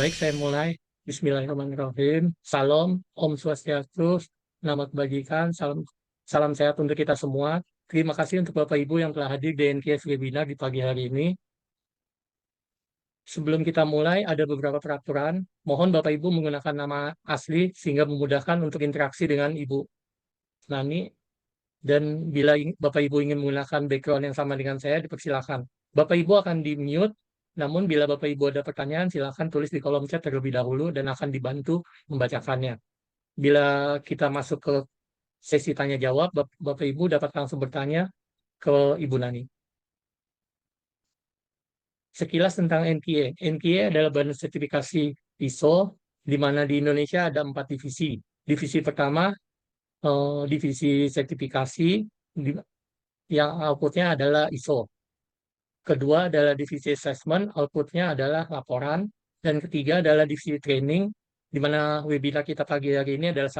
Baik, saya mulai. Bismillahirrahmanirrahim. Salam, Om Swastiastu, Namo Kebajikan, salam salam sehat untuk kita semua. Terima kasih untuk Bapak Ibu yang telah hadir di NKS Webinar di pagi hari ini. Sebelum kita mulai, ada beberapa peraturan. Mohon Bapak Ibu menggunakan nama asli sehingga memudahkan untuk interaksi dengan Ibu Nani. Dan bila Bapak Ibu ingin menggunakan background yang sama dengan saya, dipersilakan. Bapak Ibu akan di-mute, namun bila Bapak Ibu ada pertanyaan, silakan tulis di kolom chat terlebih dahulu dan akan dibantu membacakannya. Bila kita masuk ke sesi tanya jawab, Bapak Ibu dapat langsung bertanya ke Ibu Nani. Sekilas tentang NKA. NKA adalah badan sertifikasi ISO, di mana di Indonesia ada 4 divisi. Divisi pertama, divisi sertifikasi, yang outputnya adalah ISO. Kedua adalah divisi assessment, outputnya adalah laporan. Dan ketiga adalah divisi training, di mana webinar kita pagi hari ini adalah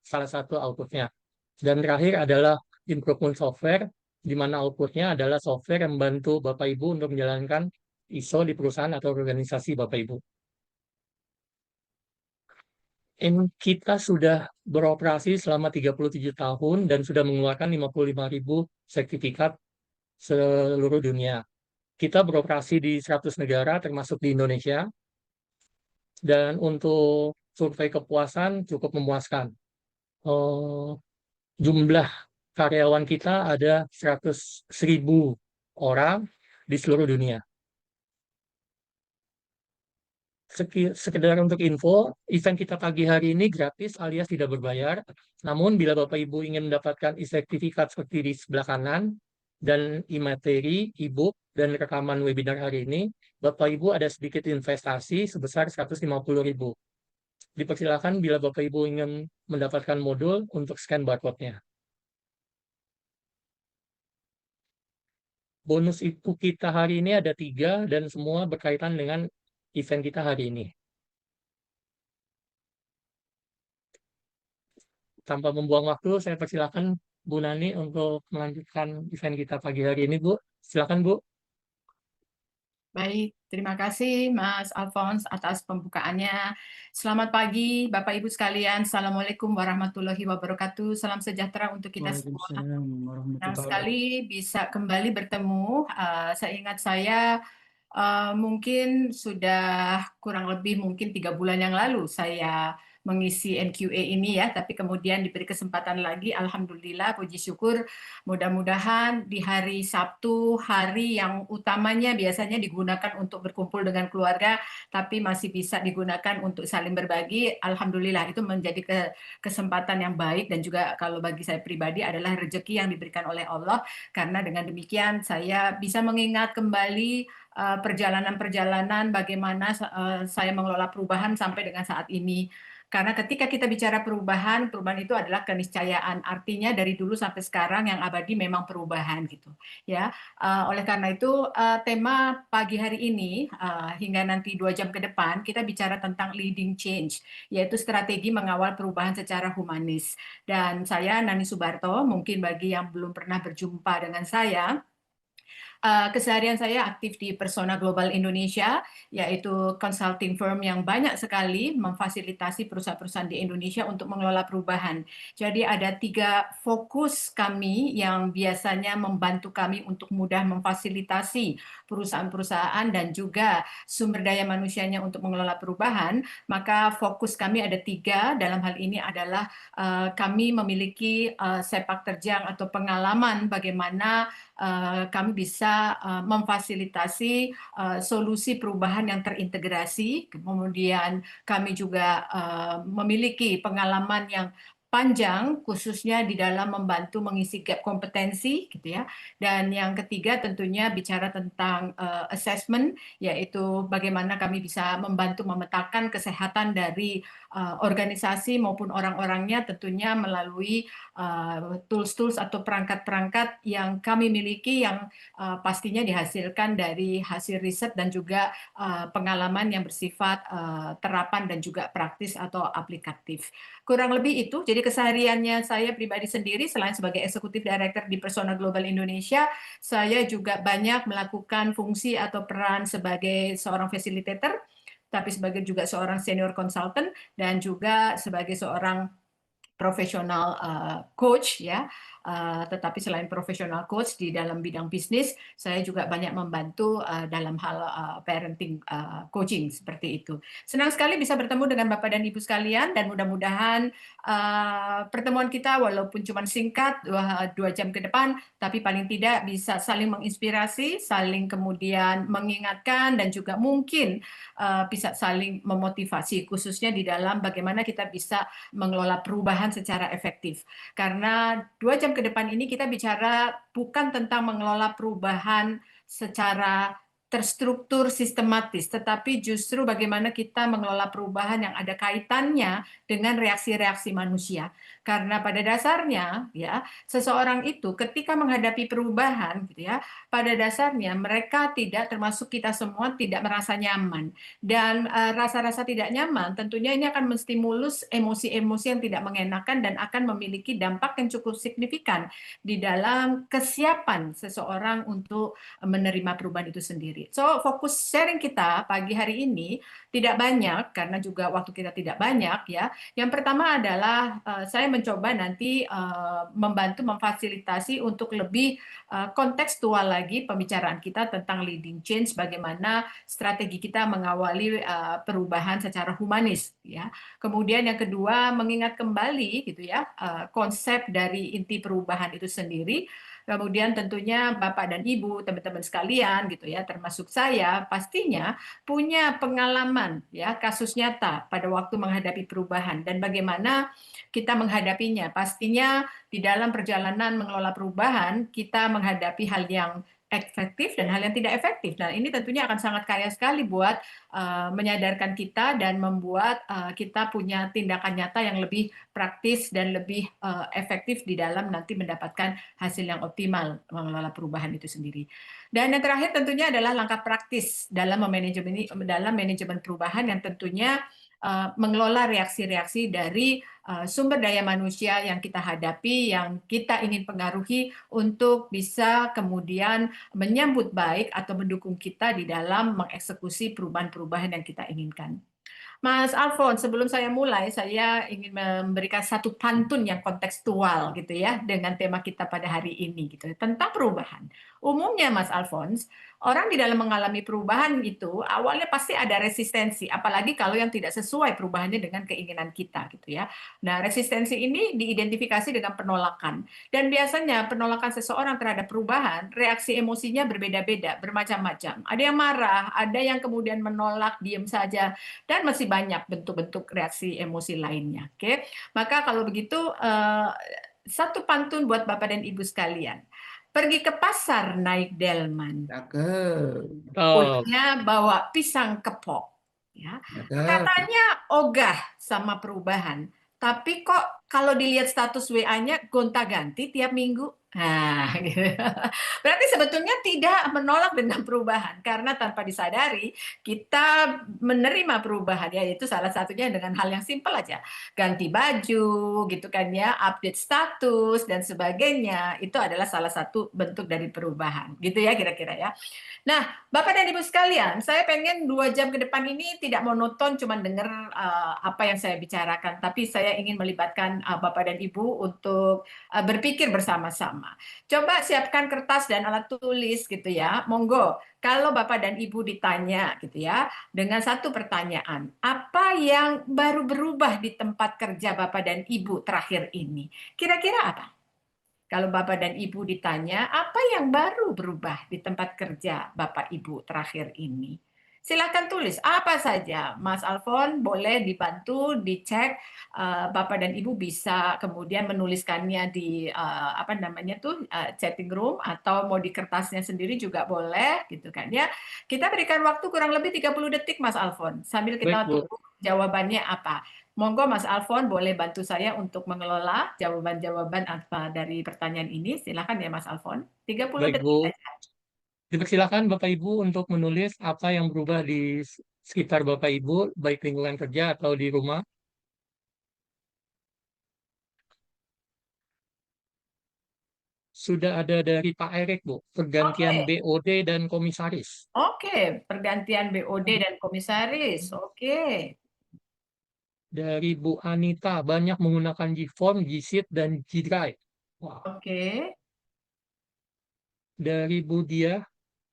salah satu outputnya. Dan terakhir adalah improvement software, di mana outputnya adalah software yang membantu Bapak Ibu untuk menjalankan ISO di perusahaan atau organisasi Bapak Ibu. Kita sudah beroperasi selama 37 tahun dan sudah mengeluarkan 55.000 sertifikat seluruh dunia. Kita beroperasi di 100 negara termasuk di Indonesia. Dan untuk survei kepuasan cukup memuaskan. Jumlah karyawan kita ada 100.000 orang di seluruh dunia. Sekedar untuk info, event kita pagi hari ini gratis alias tidak berbayar. Namun bila Bapak Ibu ingin mendapatkan e-sertifikat seperti di sebelah kanan dan e-materi, e-book, dan rekaman webinar hari ini, Bapak Ibu ada sedikit investasi sebesar 150.000. Dipersilakan bila Bapak Ibu ingin mendapatkan modul untuk scan barcode-nya. Bonus itu kita hari ini ada 3 dan semua berkaitan dengan event kita hari ini. Tanpa membuang waktu, saya persilakan Bu Nani untuk melanjutkan event kita pagi hari ini, Bu. Silakan, Bu. Baik, terima kasih Mas Alphonse atas pembukaannya. Selamat pagi Bapak Ibu sekalian. Assalamualaikum warahmatullahi wabarakatuh. Salam sejahtera untuk kita semua. Senang sekali bisa kembali bertemu. Seingat saya mungkin sudah kurang lebih mungkin 3 bulan yang lalu saya mengisi NQA ini ya, tapi kemudian diberi kesempatan lagi, alhamdulillah, puji syukur, mudah-mudahan di hari Sabtu, hari yang utamanya biasanya digunakan untuk berkumpul dengan keluarga, tapi masih bisa digunakan untuk saling berbagi, alhamdulillah, itu menjadi kesempatan yang baik dan juga kalau bagi saya pribadi adalah rezeki yang diberikan oleh Allah, karena dengan demikian saya bisa mengingat kembali perjalanan-perjalanan bagaimana saya mengelola perubahan sampai dengan saat ini. Karena ketika kita bicara perubahan, perubahan itu adalah keniscayaan. Artinya dari dulu sampai sekarang yang abadi memang perubahan gitu. Ya, oleh karena itu tema pagi hari ini hingga nanti 2 jam ke depan kita bicara tentang leading change, yaitu strategi mengawal perubahan secara humanis. Dan saya Nani Subarto, mungkin bagi yang belum pernah berjumpa dengan saya, keseharian saya aktif di Persona Global Indonesia, yaitu consulting firm yang banyak sekali memfasilitasi perusahaan-perusahaan di Indonesia untuk mengelola perubahan. Jadi ada 3 fokus kami yang biasanya membantu kami untuk mudah memfasilitasi perusahaan-perusahaan dan juga sumber daya manusianya untuk mengelola perubahan. Maka fokus kami ada 3, dalam hal ini adalah kami memiliki sepak terjang atau pengalaman bagaimana kami bisa memfasilitasi solusi perubahan yang terintegrasi. Kemudian kami juga memiliki pengalaman yang panjang khususnya di dalam membantu mengisi gap kompetensi gitu ya. Dan yang ketiga tentunya bicara tentang assessment, yaitu bagaimana kami bisa membantu memetakan kesehatan dari organisasi maupun orang-orangnya tentunya melalui tools-tools atau perangkat-perangkat yang kami miliki yang pastinya dihasilkan dari hasil riset dan juga pengalaman yang bersifat terapan dan juga praktis atau aplikatif. Kurang lebih itu, jadi kesehariannya saya pribadi sendiri selain sebagai Executive Director di Persona Global Indonesia, saya juga banyak melakukan fungsi atau peran sebagai seorang facilitator tapi sebagai juga seorang senior consultant dan juga sebagai seorang profesional coach ya. Tetapi selain profesional coach di dalam bidang bisnis, saya juga banyak membantu dalam hal parenting coaching seperti itu. Senang sekali bisa bertemu dengan Bapak dan Ibu sekalian dan mudah-mudahan pertemuan kita walaupun cuma singkat 2 jam ke depan, tapi paling tidak bisa saling menginspirasi, saling kemudian mengingatkan dan juga mungkin bisa saling memotivasi khususnya di dalam bagaimana kita bisa mengelola perubahan secara efektif. Karena 2 jam ke depan ini kita bicara bukan tentang mengelola perubahan secara terstruktur sistematis, tetapi justru bagaimana kita mengelola perubahan yang ada kaitannya dengan reaksi-reaksi manusia. Karena pada dasarnya ya seseorang itu ketika menghadapi perubahan gitu ya, pada dasarnya mereka tidak termasuk kita semua tidak merasa nyaman. Dan rasa-rasa tidak nyaman tentunya ini akan menstimulus emosi-emosi yang tidak mengenakan dan akan memiliki dampak yang cukup signifikan di dalam kesiapan seseorang untuk menerima perubahan itu sendiri. So, fokus sharing kita pagi hari ini tidak banyak karena juga waktu kita tidak banyak ya. Yang pertama adalah saya mencoba nanti membantu memfasilitasi untuk lebih kontekstual lagi pembicaraan kita tentang leading change, bagaimana strategi kita mengawali perubahan secara humanis ya. Kemudian yang kedua mengingat kembali gitu ya konsep dari inti perubahan itu sendiri. Kemudian tentunya Bapak dan Ibu, teman-teman sekalian gitu ya, termasuk saya pastinya punya pengalaman ya kasus nyata pada waktu menghadapi perubahan dan bagaimana kita menghadapinya. Pastinya di dalam perjalanan mengelola perubahan kita menghadapi hal yang efektif dan hal yang tidak efektif. Nah, ini tentunya akan sangat kaya sekali buat menyadarkan kita dan membuat kita punya tindakan nyata yang lebih praktis dan lebih efektif di dalam nanti mendapatkan hasil yang optimal mengelola perubahan itu sendiri. Dan yang terakhir tentunya adalah langkah praktis dalam manajemen perubahan yang tentunya mengelola reaksi-reaksi dari sumber daya manusia yang kita hadapi, yang kita ingin pengaruhi untuk bisa kemudian menyambut baik atau mendukung kita di dalam mengeksekusi perubahan-perubahan yang kita inginkan. Mas Alfon, sebelum saya mulai, saya ingin memberikan satu pantun yang kontekstual gitu ya dengan tema kita pada hari ini gitu tentang perubahan. Umumnya Mas Alfons, orang di dalam mengalami perubahan itu awalnya pasti ada resistensi, apalagi kalau yang tidak sesuai perubahannya dengan keinginan kita gitu ya. Nah, resistensi ini diidentifikasi dengan penolakan. Dan biasanya penolakan seseorang terhadap perubahan, reaksi emosinya berbeda-beda, bermacam-macam. Ada yang marah, ada yang kemudian menolak, diam saja, dan masih banyak bentuk-bentuk reaksi emosi lainnya. Oke, maka kalau begitu satu pantun buat Bapak dan Ibu sekalian. Pergi ke pasar naik delman, Oh, pulangnya bawa pisang kepok. Ya, katanya ogah sama perubahan, tapi kok kalau dilihat status WA-nya gonta-ganti tiap minggu. Nah, gitu. Berarti sebetulnya tidak menolak dengan perubahan karena tanpa disadari kita menerima perubahan ya itu salah satunya dengan hal yang simpel aja. Ganti baju gitu kan ya, update status dan sebagainya. Itu adalah salah satu bentuk dari perubahan. Gitu ya kira-kira ya. Nah, Bapak dan Ibu sekalian, saya pengen 2 jam ke depan ini tidak monoton cuma dengar apa yang saya bicarakan, tapi saya ingin melibatkan Bapak dan Ibu untuk berpikir bersama-sama. Coba siapkan kertas dan alat tulis gitu ya. Monggo, kalau Bapak dan Ibu ditanya gitu ya, dengan satu pertanyaan, apa yang baru berubah di tempat kerja Bapak dan Ibu terakhir ini? Kira-kira apa? Kalau Bapak dan Ibu ditanya, apa yang baru berubah di tempat kerja Bapak Ibu terakhir ini? Silakan tulis apa saja, Mas Alfon, boleh dibantu dicek. Bapak dan Ibu bisa kemudian menuliskannya di apa namanya tuh chatting room atau mau di kertasnya sendiri juga boleh gitu kan ya. Kita berikan waktu kurang lebih 30 detik Mas Alfon sambil baik, kita Bu. tunggu jawabannya apa. Monggo Mas Alfon boleh bantu saya untuk mengelola jawaban-jawaban apa dari pertanyaan ini. Silakan ya Mas Alfon. 30 Baik, detik Bu. saja. Dipersilakan Bapak Ibu untuk menulis apa yang berubah di sekitar Bapak Ibu, baik lingkungan kerja atau di rumah. sudah ada dari Pak Erik, Bu, pergantian Oke, BOD dan komisaris. oke, pergantian BOD dan komisaris. Oke, Dari Bu Anita banyak menggunakan Gform, Gsit, dan Gdrive. Wah. oke. Dari Bu Dia,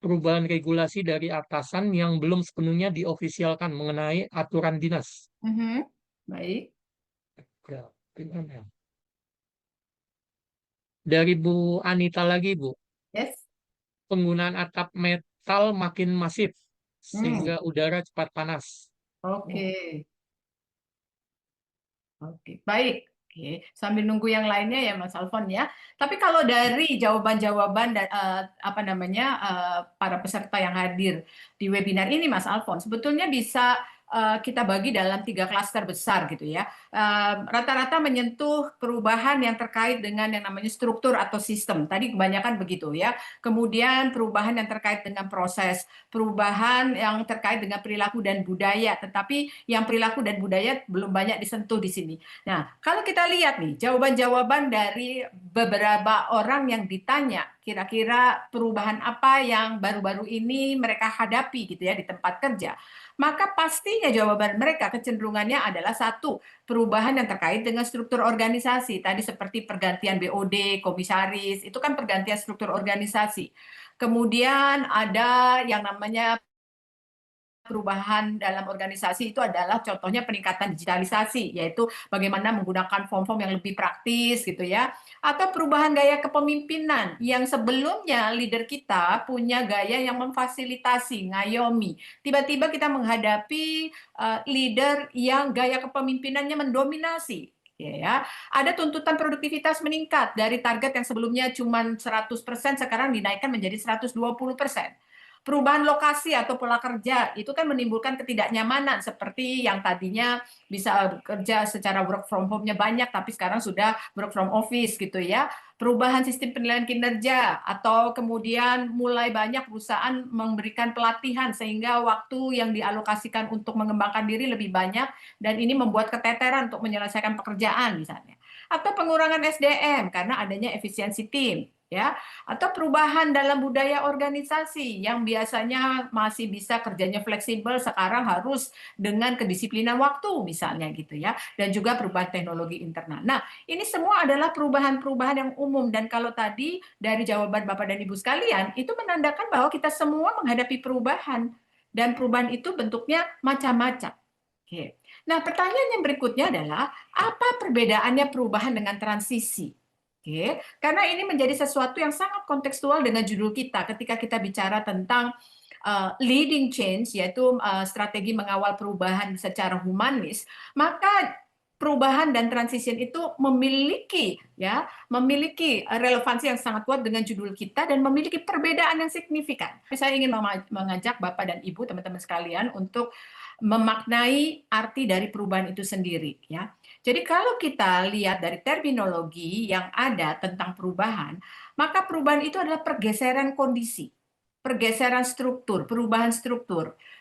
perubahan regulasi dari atasan yang belum sepenuhnya diofisialkan mengenai aturan dinas. Mhm. Baik. Ya, gimana? Dari Bu Anita lagi, Bu, Yes. penggunaan atap metal makin masif Hmm. sehingga udara cepat panas. Oke. Oh, Oke, baik. Oke, sambil nunggu yang lainnya ya Mas Alfon ya. Tapi kalau dari jawaban-jawaban dan apa namanya para peserta yang hadir di webinar ini Mas Alfon, sebetulnya bisa kita bagi dalam 3 klaster besar gitu ya. Rata-rata menyentuh perubahan yang terkait dengan yang namanya struktur atau sistem. Tadi kebanyakan begitu ya. Kemudian perubahan yang terkait dengan proses, perubahan yang terkait dengan perilaku dan budaya. Tetapi yang perilaku dan budaya belum banyak disentuh di sini. Nah, kalau kita lihat nih, jawaban-jawaban dari beberapa orang yang ditanya, kira-kira perubahan apa yang baru-baru ini mereka hadapi gitu ya di tempat kerja, maka pastinya jawaban mereka kecenderungannya adalah satu, perubahan yang terkait dengan struktur organisasi. Tadi seperti pergantian BOD, komisaris, itu kan pergantian struktur organisasi. Kemudian ada yang namanya perubahan dalam organisasi itu adalah contohnya peningkatan digitalisasi, yaitu bagaimana menggunakan form-form yang lebih praktis gitu ya, atau perubahan gaya kepemimpinan yang sebelumnya leader kita punya gaya yang memfasilitasi, ngayomi. Tiba-tiba kita menghadapi leader yang gaya kepemimpinannya mendominasi. Ya, ada tuntutan produktivitas meningkat dari target yang sebelumnya cuma 100%, sekarang dinaikkan menjadi 120%. Perubahan lokasi atau pola kerja itu kan menimbulkan ketidaknyamanan seperti yang tadinya bisa kerja secara work from home-nya banyak tapi sekarang sudah work from office gitu ya. Perubahan sistem penilaian kinerja atau kemudian mulai banyak perusahaan memberikan pelatihan sehingga waktu yang dialokasikan untuk mengembangkan diri lebih banyak dan ini membuat keteteran untuk menyelesaikan pekerjaan misalnya. Atau pengurangan SDM karena adanya efisiensi tim ya, atau perubahan dalam budaya organisasi yang biasanya masih bisa kerjanya fleksibel sekarang harus dengan kedisiplinan waktu misalnya gitu ya, dan juga perubahan teknologi internal. Nah, ini semua adalah perubahan-perubahan yang umum dan kalau tadi dari jawaban Bapak dan Ibu sekalian itu menandakan bahwa kita semua menghadapi perubahan dan perubahan itu bentuknya macam-macam. Oke. Nah, pertanyaan yang berikutnya adalah apa perbedaannya perubahan dengan transisi? Oke, karena ini menjadi sesuatu yang sangat kontekstual dengan judul kita ketika kita bicara tentang leading change, yaitu strategi mengawal perubahan secara humanis, maka perubahan dan transition itu memiliki relevansi yang sangat kuat dengan judul kita dan memiliki perbedaan yang signifikan. Saya ingin mengajak Bapak dan Ibu, teman-teman sekalian, untuk memaknai arti dari perubahan itu sendiri ya. Jadi kalau kita lihat dari terminologi yang ada tentang perubahan, maka perubahan itu adalah pergeseran kondisi, pergeseran struktur,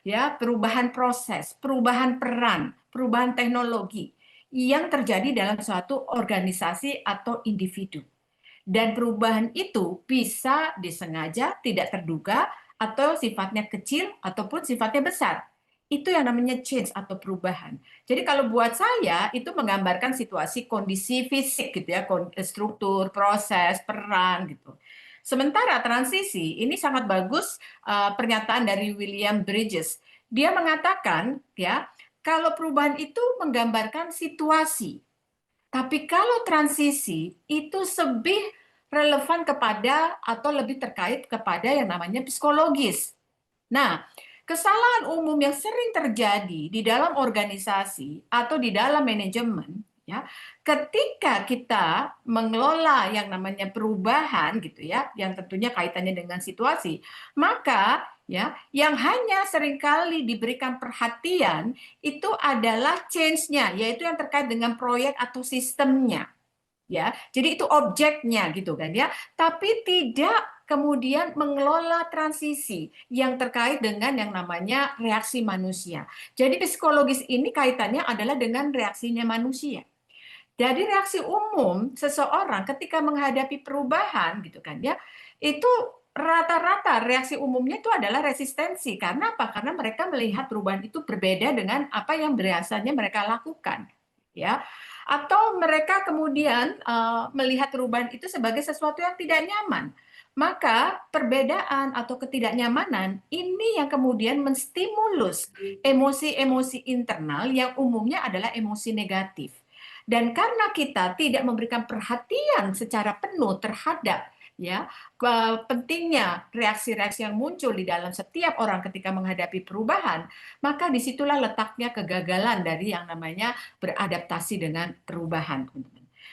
ya, perubahan proses, perubahan peran, perubahan teknologi yang terjadi dalam suatu organisasi atau individu. Dan perubahan itu bisa disengaja, tidak terduga, atau sifatnya kecil ataupun sifatnya besar. Itu yang namanya change atau perubahan. Jadi kalau buat saya itu menggambarkan situasi kondisi fisik gitu ya, struktur, proses, peran gitu. Sementara transisi ini sangat bagus pernyataan dari William Bridges. Dia mengatakan ya, kalau perubahan itu menggambarkan situasi, tapi kalau transisi itu lebih relevan kepada atau lebih terkait kepada yang namanya psikologis. Nah, kesalahan umum yang sering terjadi di dalam organisasi atau di dalam manajemen, ya, ketika kita mengelola yang namanya perubahan gitu ya, yang tentunya kaitannya dengan situasi, maka ya, yang hanya seringkali diberikan perhatian itu adalah change-nya, yaitu yang terkait dengan proyek atau sistemnya ya. Jadi itu objeknya gitu kan ya. Tapi tidak kemudian mengelola transisi yang terkait dengan yang namanya reaksi manusia. Jadi psikologis ini kaitannya adalah dengan reaksinya manusia. Jadi reaksi umum seseorang ketika menghadapi perubahan gitu kan ya, itu rata-rata reaksi umumnya itu adalah resistensi. Karena apa? Karena mereka melihat perubahan itu berbeda dengan apa yang biasanya mereka lakukan, ya. Atau mereka kemudian melihat perubahan itu sebagai sesuatu yang tidak nyaman. Maka perbedaan atau ketidaknyamanan ini yang kemudian menstimulus emosi-emosi internal yang umumnya adalah emosi negatif. Dan karena kita tidak memberikan perhatian secara penuh terhadap ya pentingnya reaksi-reaksi yang muncul di dalam setiap orang ketika menghadapi perubahan, maka disitulah letaknya kegagalan dari yang namanya beradaptasi dengan perubahan.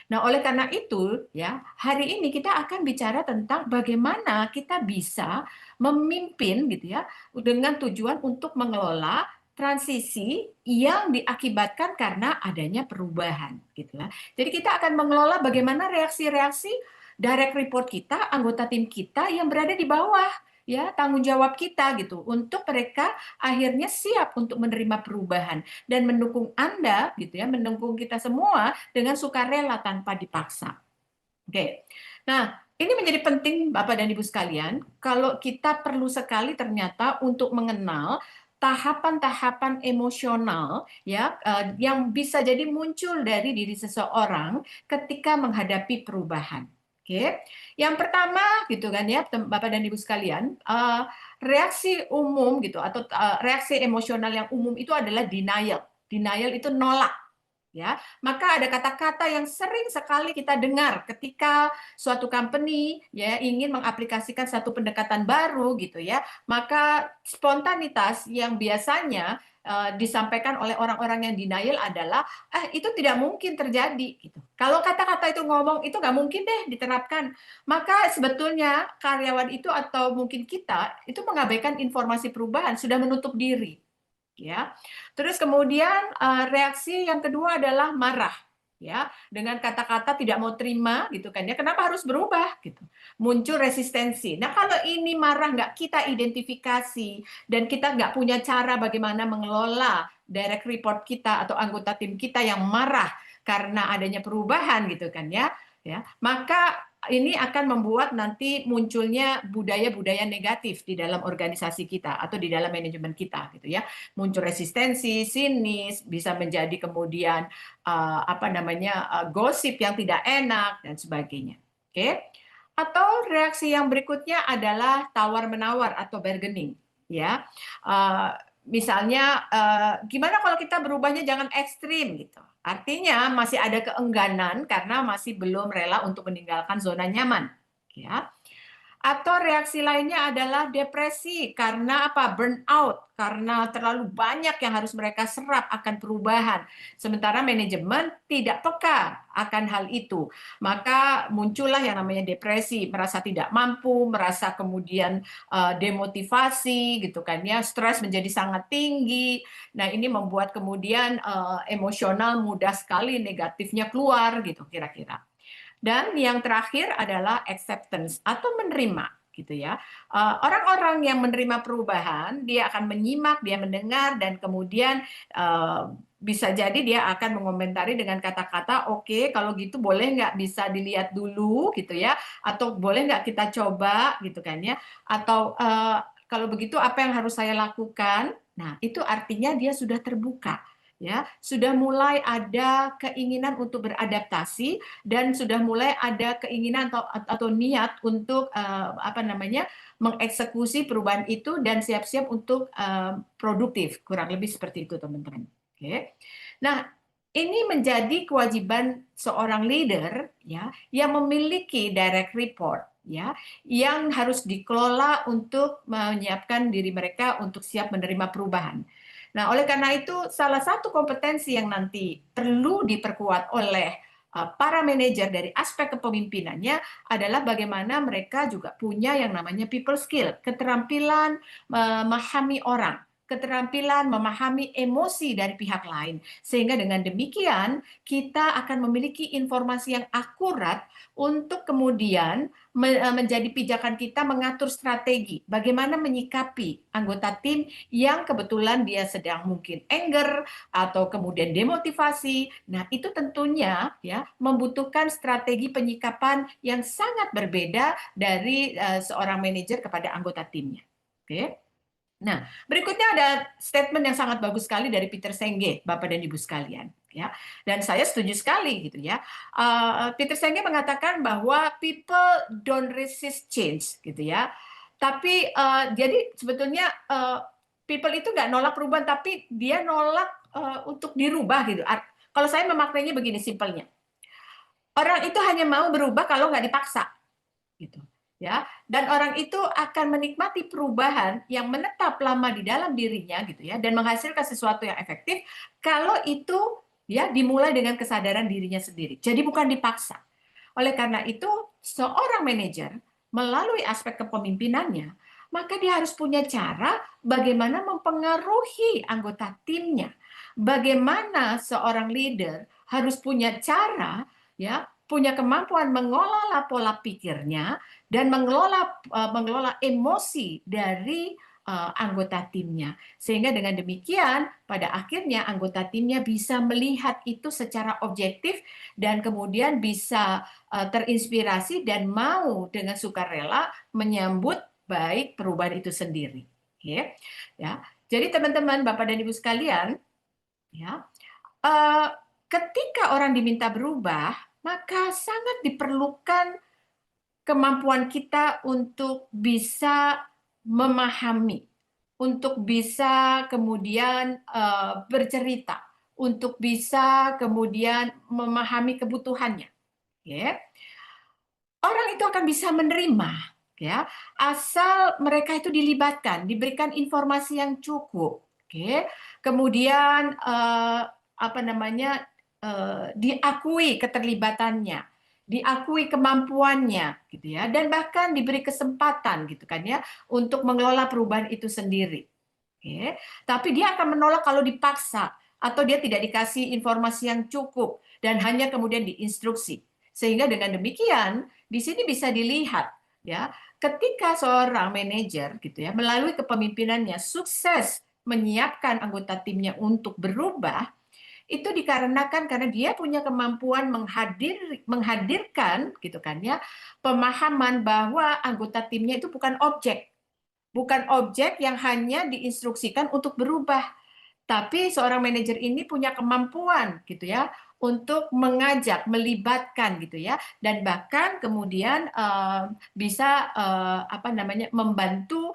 Nah, oleh karena itu, ya, hari ini kita akan bicara tentang bagaimana kita bisa memimpin gitu ya, dengan tujuan untuk mengelola transisi yang diakibatkan karena adanya perubahan gitu ya. Jadi kita akan mengelola bagaimana reaksi-reaksi direct report kita, anggota tim kita yang berada di bawah ya tanggung jawab kita gitu untuk mereka akhirnya siap untuk menerima perubahan dan mendukung Anda gitu ya, mendukung kita semua dengan sukarela tanpa dipaksa. Oke. Nah, ini menjadi penting Bapak dan Ibu sekalian, kalau kita perlu sekali ternyata untuk mengenal tahapan-tahapan emosional ya yang bisa jadi muncul dari diri seseorang ketika menghadapi perubahan. Oke. Yang pertama gitu kan ya Bapak dan Ibu sekalian, reaksi umum gitu atau reaksi emosional yang umum itu adalah denial. Denial itu nolak ya, maka ada kata-kata yang sering sekali kita dengar ketika suatu company ya ingin mengaplikasikan satu pendekatan baru gitu ya, maka spontanitas yang biasanya disampaikan oleh orang-orang yang denial adalah itu tidak mungkin terjadi gitu. Kalau kata-kata itu ngomong itu nggak mungkin deh diterapkan, maka sebetulnya karyawan itu atau mungkin kita itu mengabaikan informasi perubahan, sudah menutup diri ya. Terus kemudian reaksi yang kedua adalah marah ya, dengan kata-kata tidak mau terima gitu kan ya, kenapa harus berubah gitu, muncul resistensi. Nah kalau ini marah nggak kita identifikasi dan kita nggak punya cara bagaimana mengelola direct report kita atau anggota tim kita yang marah karena adanya perubahan gitu kan ya, maka ini akan membuat nanti munculnya budaya-budaya negatif di dalam organisasi kita atau di dalam manajemen kita gitu ya, muncul resistensi, sinis, bisa menjadi kemudian gosip yang tidak enak dan sebagainya. Oke. Atau reaksi yang berikutnya adalah tawar-menawar atau bargaining ya. Misalnya gimana kalau kita berubahnya jangan ekstrim gitu. Artinya masih ada keengganan karena masih belum rela untuk meninggalkan zona nyaman ya. Atau reaksi lainnya adalah depresi karena apa? Burnout, karena terlalu banyak yang harus mereka serap akan perubahan. Sementara manajemen tidak peka akan hal itu. Maka muncullah yang namanya depresi, merasa tidak mampu, merasa kemudian demotivasi gitu kan ya, stres menjadi sangat tinggi. Nah, ini membuat kemudian emosional mudah sekali negatifnya keluar gitu kira-kira. Dan yang terakhir adalah acceptance atau menerima gitu ya. Orang-orang yang menerima perubahan, dia akan menyimak, dia mendengar, dan kemudian bisa jadi dia akan mengomentari dengan kata-kata, oke, kalau gitu boleh nggak bisa dilihat dulu gitu ya, atau boleh nggak kita coba gitu kan ya, atau kalau begitu apa yang harus saya lakukan? Nah, itu artinya dia sudah terbuka. Ya, sudah mulai ada keinginan untuk beradaptasi dan sudah mulai ada keinginan atau niat untuk mengeksekusi perubahan itu dan siap-siap untuk produktif, kurang lebih seperti itu teman-teman. Oke. Nah, ini menjadi kewajiban seorang leader ya yang memiliki direct report ya yang harus dikelola untuk menyiapkan diri mereka untuk siap menerima perubahan. Nah, oleh karena itu salah satu kompetensi yang nanti perlu diperkuat oleh para manajer dari aspek kepemimpinannya adalah bagaimana mereka juga punya yang namanya people skill, keterampilan memahami orang. keterampilan memahami emosi dari pihak lain. Sehingga dengan demikian kita akan memiliki informasi yang akurat untuk kemudian menjadi pijakan kita mengatur strategi bagaimana menyikapi anggota tim yang kebetulan dia sedang mungkin anger atau kemudian demotivasi. Nah, itu tentunya ya membutuhkan strategi penyikapan yang sangat berbeda dari seorang manajer kepada anggota timnya. Oke. Nah, berikutnya ada statement yang sangat bagus sekali dari Peter Senge, Bapak dan Ibu sekalian, ya. Dan saya setuju sekali gitu ya. Peter Senge mengatakan bahwa people don't resist change, gitu ya. Tapi jadi sebetulnya people itu nggak nolak perubahan, tapi dia nolak untuk dirubah gitu. Kalau saya memaknainya begini simpelnya, orang itu hanya mau berubah kalau nggak dipaksa, gitu. Ya, dan orang itu akan menikmati perubahan yang menetap lama di dalam dirinya gitu ya dan menghasilkan sesuatu yang efektif kalau itu ya dimulai dengan kesadaran dirinya sendiri. Jadi bukan dipaksa. Oleh karena itu, seorang manajer melalui aspek kepemimpinannya, maka dia harus punya cara bagaimana mempengaruhi anggota timnya. Bagaimana seorang leader harus punya cara ya, punya kemampuan mengelola pola pikirnya dan mengelola emosi dari anggota timnya. Sehingga dengan demikian, pada akhirnya anggota timnya bisa melihat itu secara objektif dan kemudian bisa terinspirasi dan mau dengan sukarela menyambut baik perubahan itu sendiri. Ya. Jadi teman-teman, Bapak dan Ibu sekalian, ya, ketika orang diminta berubah, maka sangat diperlukan kemampuan kita untuk bisa memahami, untuk bisa kemudian bercerita, untuk bisa kemudian memahami kebutuhannya. Ya. Orang itu akan bisa menerima, ya, asal mereka itu dilibatkan, diberikan informasi yang cukup. Kemudian diakui keterlibatannya, diakui kemampuannya, gitu ya, dan bahkan diberi kesempatan, gitu kan ya, untuk mengelola perubahan itu sendiri. Tapi dia akan menolak kalau dipaksa atau dia tidak dikasih informasi yang cukup dan hanya kemudian diinstruksi. Sehingga dengan demikian di sini bisa dilihat ya, ketika seorang manajer gitu ya melalui kepemimpinannya sukses menyiapkan anggota timnya untuk berubah, itu dikarenakan karena dia punya kemampuan menghadirkan gitu kan ya, pemahaman bahwa anggota timnya itu bukan objek yang hanya diinstruksikan untuk berubah. Tapi seorang manajer ini punya kemampuan gitu ya untuk mengajak, melibatkan gitu ya, dan bahkan kemudian bisa membantu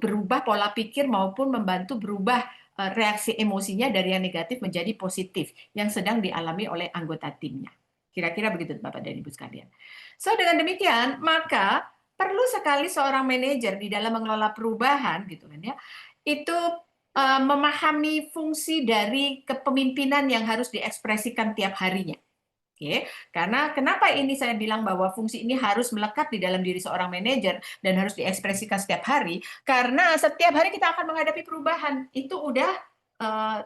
berubah pola pikir maupun membantu berubah reaksi emosinya dari yang negatif menjadi positif yang sedang dialami oleh anggota timnya. Kira-kira begitu Bapak dan Ibu sekalian. So dengan demikian maka perlu sekali seorang manajer di dalam mengelola perubahan gitu kan ya, itu memahami fungsi dari kepemimpinan yang harus diekspresikan tiap harinya. Karena kenapa ini saya bilang bahwa fungsi ini harus melekat di dalam diri seorang manajer dan harus diekspresikan setiap hari, karena setiap hari kita akan menghadapi perubahan. Itu udah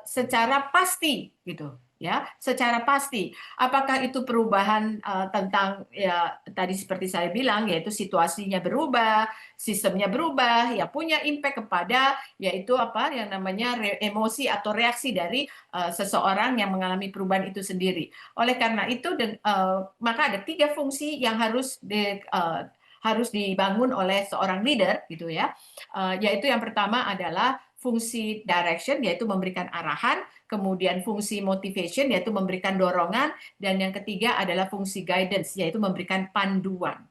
secara pasti gitu. Ya, secara pasti. Apakah itu perubahan tentang ya tadi seperti saya bilang yaitu situasinya berubah, sistemnya berubah, ya punya impact kepada yaitu apa yang namanya emosi atau reaksi dari seseorang yang mengalami perubahan itu sendiri. Oleh karena itu maka ada 3 fungsi yang harus dibangun oleh seorang leader gitu ya. Yaitu yang pertama adalah fungsi direction yaitu memberikan arahan, kemudian fungsi motivation yaitu memberikan dorongan, dan yang ketiga adalah fungsi guidance yaitu memberikan panduan.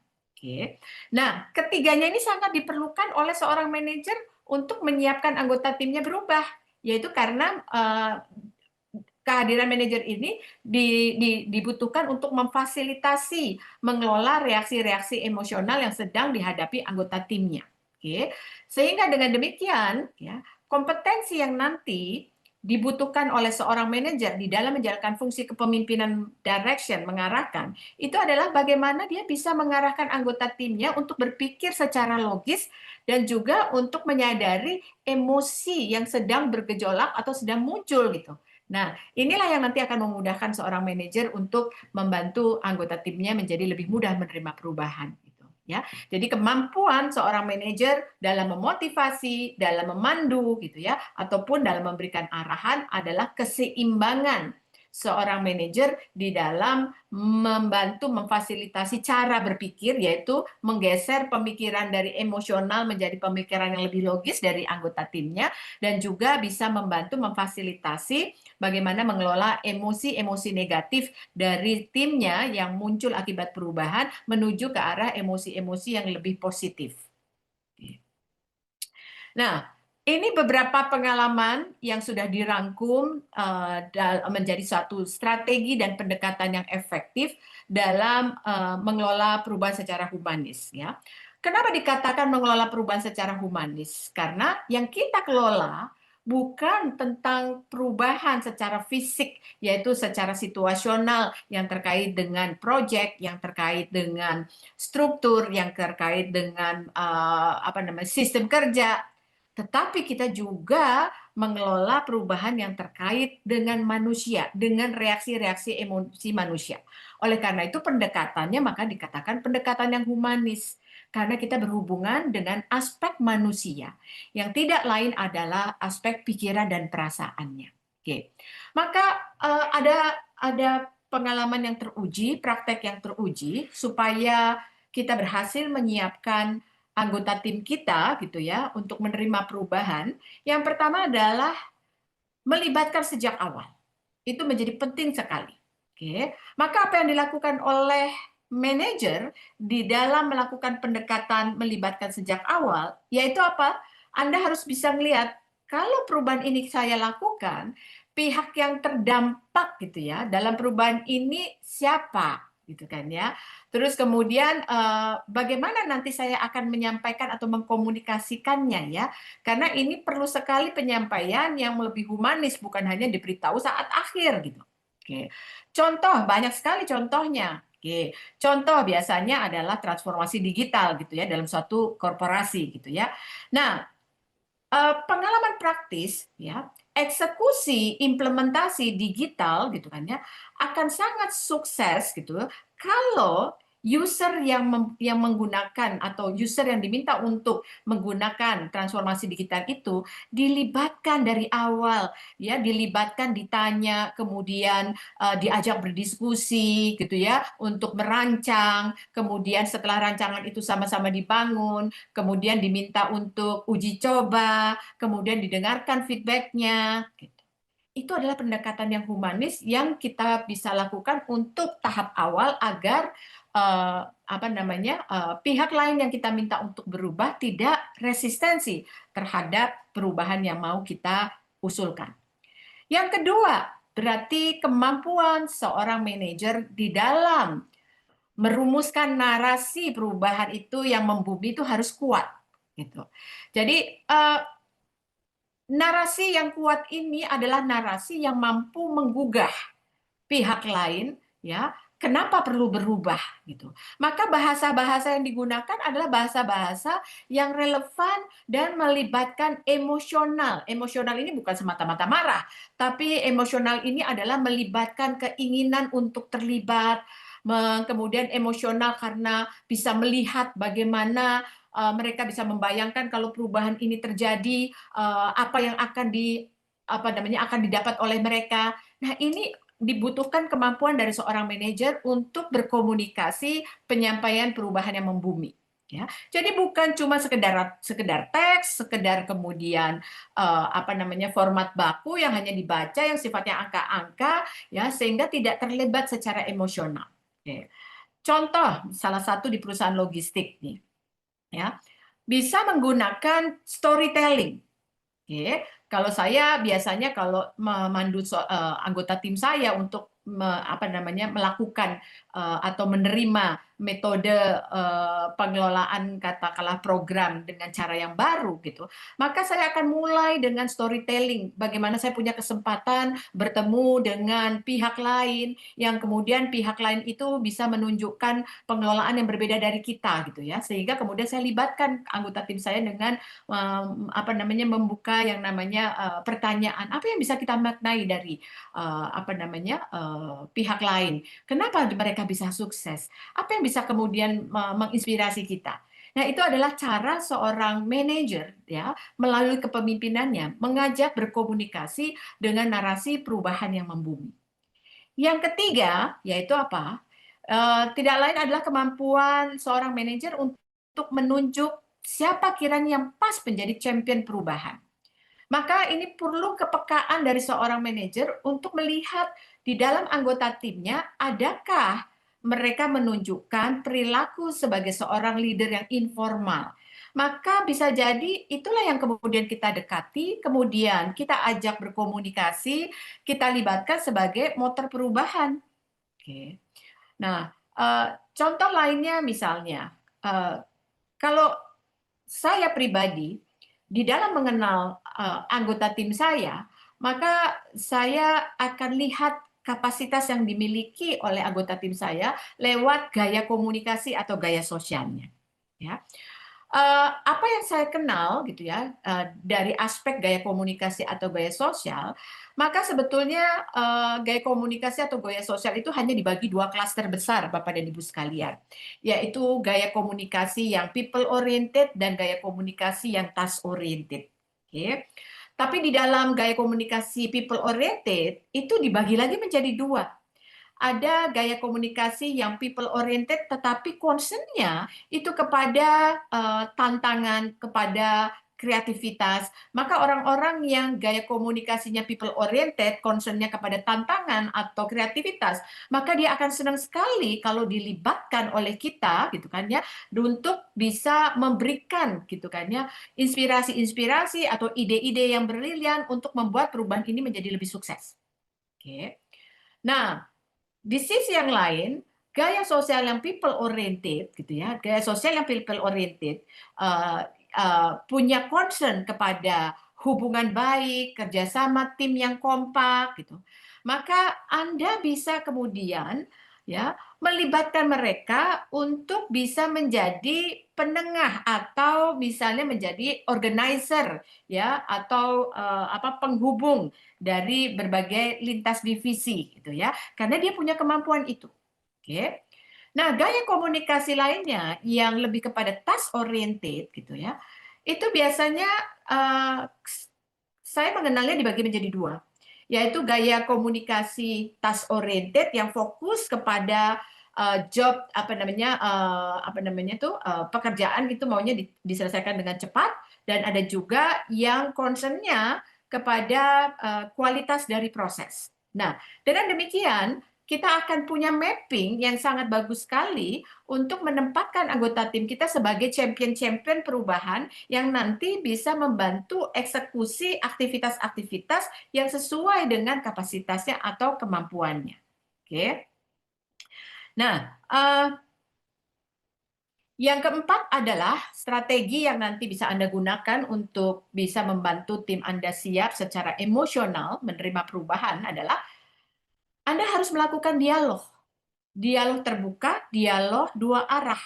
Nah, ketiganya ini sangat diperlukan oleh seorang manajer untuk menyiapkan anggota timnya berubah, yaitu karena kehadiran manajer ini dibutuhkan untuk memfasilitasi mengelola reaksi-reaksi emosional yang sedang dihadapi anggota timnya. Sehingga dengan demikian ya kompetensi yang nanti dibutuhkan oleh seorang manajer di dalam menjalankan fungsi kepemimpinan direction, mengarahkan, itu adalah bagaimana dia bisa mengarahkan anggota timnya untuk berpikir secara logis dan juga untuk menyadari emosi yang sedang bergejolak atau sedang muncul gitu. Nah, inilah yang nanti akan memudahkan seorang manajer untuk membantu anggota timnya menjadi lebih mudah menerima perubahan gitu ya. Jadi kemampuan seorang manajer dalam memotivasi, dalam memandu gitu ya, ataupun dalam memberikan arahan adalah keseimbangan seorang manajer di dalam membantu memfasilitasi cara berpikir, yaitu menggeser pemikiran dari emosional menjadi pemikiran yang lebih logis dari anggota timnya, dan juga bisa membantu memfasilitasi bagaimana mengelola emosi-emosi negatif dari timnya yang muncul akibat perubahan menuju ke arah emosi-emosi yang lebih positif. Nah, ini beberapa pengalaman yang sudah dirangkum menjadi suatu strategi dan pendekatan yang efektif dalam mengelola perubahan secara humanis. Ya, kenapa dikatakan mengelola perubahan secara humanis? Karena yang kita kelola bukan tentang perubahan secara fisik, yaitu secara situasional yang terkait dengan proyek, yang terkait dengan struktur, yang terkait dengan sistem kerja, tetapi kita juga mengelola perubahan yang terkait dengan manusia, dengan reaksi-reaksi emosi manusia. Oleh karena itu pendekatannya maka dikatakan pendekatan yang humanis. Karena kita berhubungan dengan aspek manusia, yang tidak lain adalah aspek pikiran dan perasaannya. Oke. Maka ada pengalaman yang teruji, praktek yang teruji, supaya kita berhasil menyiapkan anggota tim kita gitu ya untuk menerima perubahan. Yang pertama adalah melibatkan sejak awal. Itu menjadi penting sekali. Oke. Maka apa yang dilakukan oleh manajer di dalam melakukan pendekatan melibatkan sejak awal, yaitu apa? Anda harus bisa melihat kalau perubahan ini saya lakukan, pihak yang terdampak gitu ya dalam perubahan ini siapa gitu kan ya. Terus kemudian bagaimana nanti saya akan menyampaikan atau mengkomunikasikannya ya. Karena ini perlu sekali penyampaian yang lebih humanis, bukan hanya diberitahu saat akhir gitu. Oke. Contoh, banyak sekali contohnya. Oke. Contoh biasanya adalah transformasi digital gitu ya dalam suatu korporasi gitu ya. Nah, pengalaman praktis ya, eksekusi implementasi digital gitu kan ya akan sangat sukses gitu kalau user yang menggunakan atau user yang diminta untuk menggunakan transformasi digital itu dilibatkan dari awal ya, dilibatkan, ditanya, kemudian diajak berdiskusi gitu ya untuk merancang, kemudian setelah rancangan itu sama-sama dibangun, kemudian diminta untuk uji coba, kemudian didengarkan feedback-nya. Itu adalah pendekatan yang humanis yang kita bisa lakukan untuk tahap awal agar pihak lain yang kita minta untuk berubah tidak resistensi terhadap perubahan yang mau kita usulkan. Yang kedua, berarti kemampuan seorang manajer di dalam merumuskan narasi perubahan itu yang membumi itu harus kuat gitu. Jadi narasi yang kuat ini adalah narasi yang mampu menggugah pihak lain ya, kenapa perlu berubah gitu. Maka bahasa-bahasa yang digunakan adalah bahasa-bahasa yang relevan dan melibatkan emosional. Emosional ini bukan semata-mata marah, tapi emosional ini adalah melibatkan keinginan untuk terlibat, kemudian emosional karena bisa melihat bagaimana mereka bisa membayangkan kalau perubahan ini terjadi, apa yang akan didapat oleh mereka. Nah, ini dibutuhkan kemampuan dari seorang manajer untuk berkomunikasi penyampaian perubahan yang membumi. Ya, jadi bukan cuma sekedar teks, sekedar kemudian format baku yang hanya dibaca yang sifatnya angka-angka, ya sehingga tidak terlibat secara emosional. Oke. Contoh salah satu di perusahaan logistik nih, ya bisa menggunakan storytelling. Oke, kalau saya biasanya kalau memandu anggota tim saya untuk melakukan atau menerima metode pengelolaan katakanlah program dengan cara yang baru gitu, maka saya akan mulai dengan storytelling, bagaimana saya punya kesempatan bertemu dengan pihak lain yang kemudian pihak lain itu bisa menunjukkan pengelolaan yang berbeda dari kita gitu ya, sehingga kemudian saya libatkan anggota tim saya dengan membuka yang namanya pertanyaan apa yang bisa kita maknai dari pihak lain, kenapa mereka bisa sukses, apa yang bisa kemudian menginspirasi kita. Nah, itu adalah cara seorang manajer ya melalui kepemimpinannya mengajak berkomunikasi dengan narasi perubahan yang membumi. Yang ketiga yaitu apa? Tidak lain adalah kemampuan seorang manajer untuk menunjuk siapa kiranya yang pas menjadi champion perubahan. Maka ini perlu kepekaan dari seorang manajer untuk melihat di dalam anggota timnya adakah mereka menunjukkan perilaku sebagai seorang leader yang informal. Maka bisa jadi itulah yang kemudian kita dekati, kemudian kita ajak berkomunikasi, kita libatkan sebagai motor perubahan. Oke. Nah, contoh lainnya misalnya, kalau saya pribadi di dalam mengenal anggota tim saya, maka saya akan lihat kapasitas yang dimiliki oleh anggota tim saya lewat gaya komunikasi atau gaya sosialnya. Ya. Apa yang saya kenal gitu ya dari aspek gaya komunikasi atau gaya sosial, maka sebetulnya gaya komunikasi atau gaya sosial itu hanya dibagi dua klaster besar, Bapak dan Ibu sekalian, yaitu gaya komunikasi yang people oriented dan gaya komunikasi yang task oriented. Oke. Tapi di dalam gaya komunikasi people oriented itu dibagi lagi menjadi dua. Ada gaya komunikasi yang people oriented tetapi concern-nya itu kepada tantangan, kepada kreativitas. Maka orang-orang yang gaya komunikasinya people oriented, concern-nya kepada tantangan atau kreativitas, maka dia akan senang sekali kalau dilibatkan oleh kita gitu kan ya, untuk bisa memberikan gitu kan ya, inspirasi-inspirasi atau ide-ide yang brilian untuk membuat perubahan ini menjadi lebih sukses. Oke. Nah, di sisi yang lain, gaya sosial yang people oriented, gitu ya, gaya sosial yang people oriented punya concern kepada hubungan baik, kerjasama tim yang kompak, gitu. Maka Anda bisa kemudian ya melibatkan mereka untuk bisa menjadi penengah atau misalnya menjadi organizer ya atau penghubung dari berbagai lintas divisi gitu ya, karena dia punya kemampuan itu. Oke. Nah, gaya komunikasi lainnya yang lebih kepada task oriented gitu ya, itu biasanya saya mengenalnya dibagi menjadi dua, yaitu gaya komunikasi task oriented yang fokus kepada job pekerjaan itu maunya diselesaikan dengan cepat, dan ada juga yang concernnya kepada kualitas dari proses. Nah, dengan demikian kita akan punya mapping yang sangat bagus sekali untuk menempatkan anggota tim kita sebagai champion-champion perubahan yang nanti bisa membantu eksekusi aktivitas-aktivitas yang sesuai dengan kapasitasnya atau kemampuannya. Oke. Nah, yang keempat adalah strategi yang nanti bisa Anda gunakan untuk bisa membantu tim Anda siap secara emosional menerima perubahan adalah Anda harus melakukan dialog. Dialog terbuka, dialog dua arah.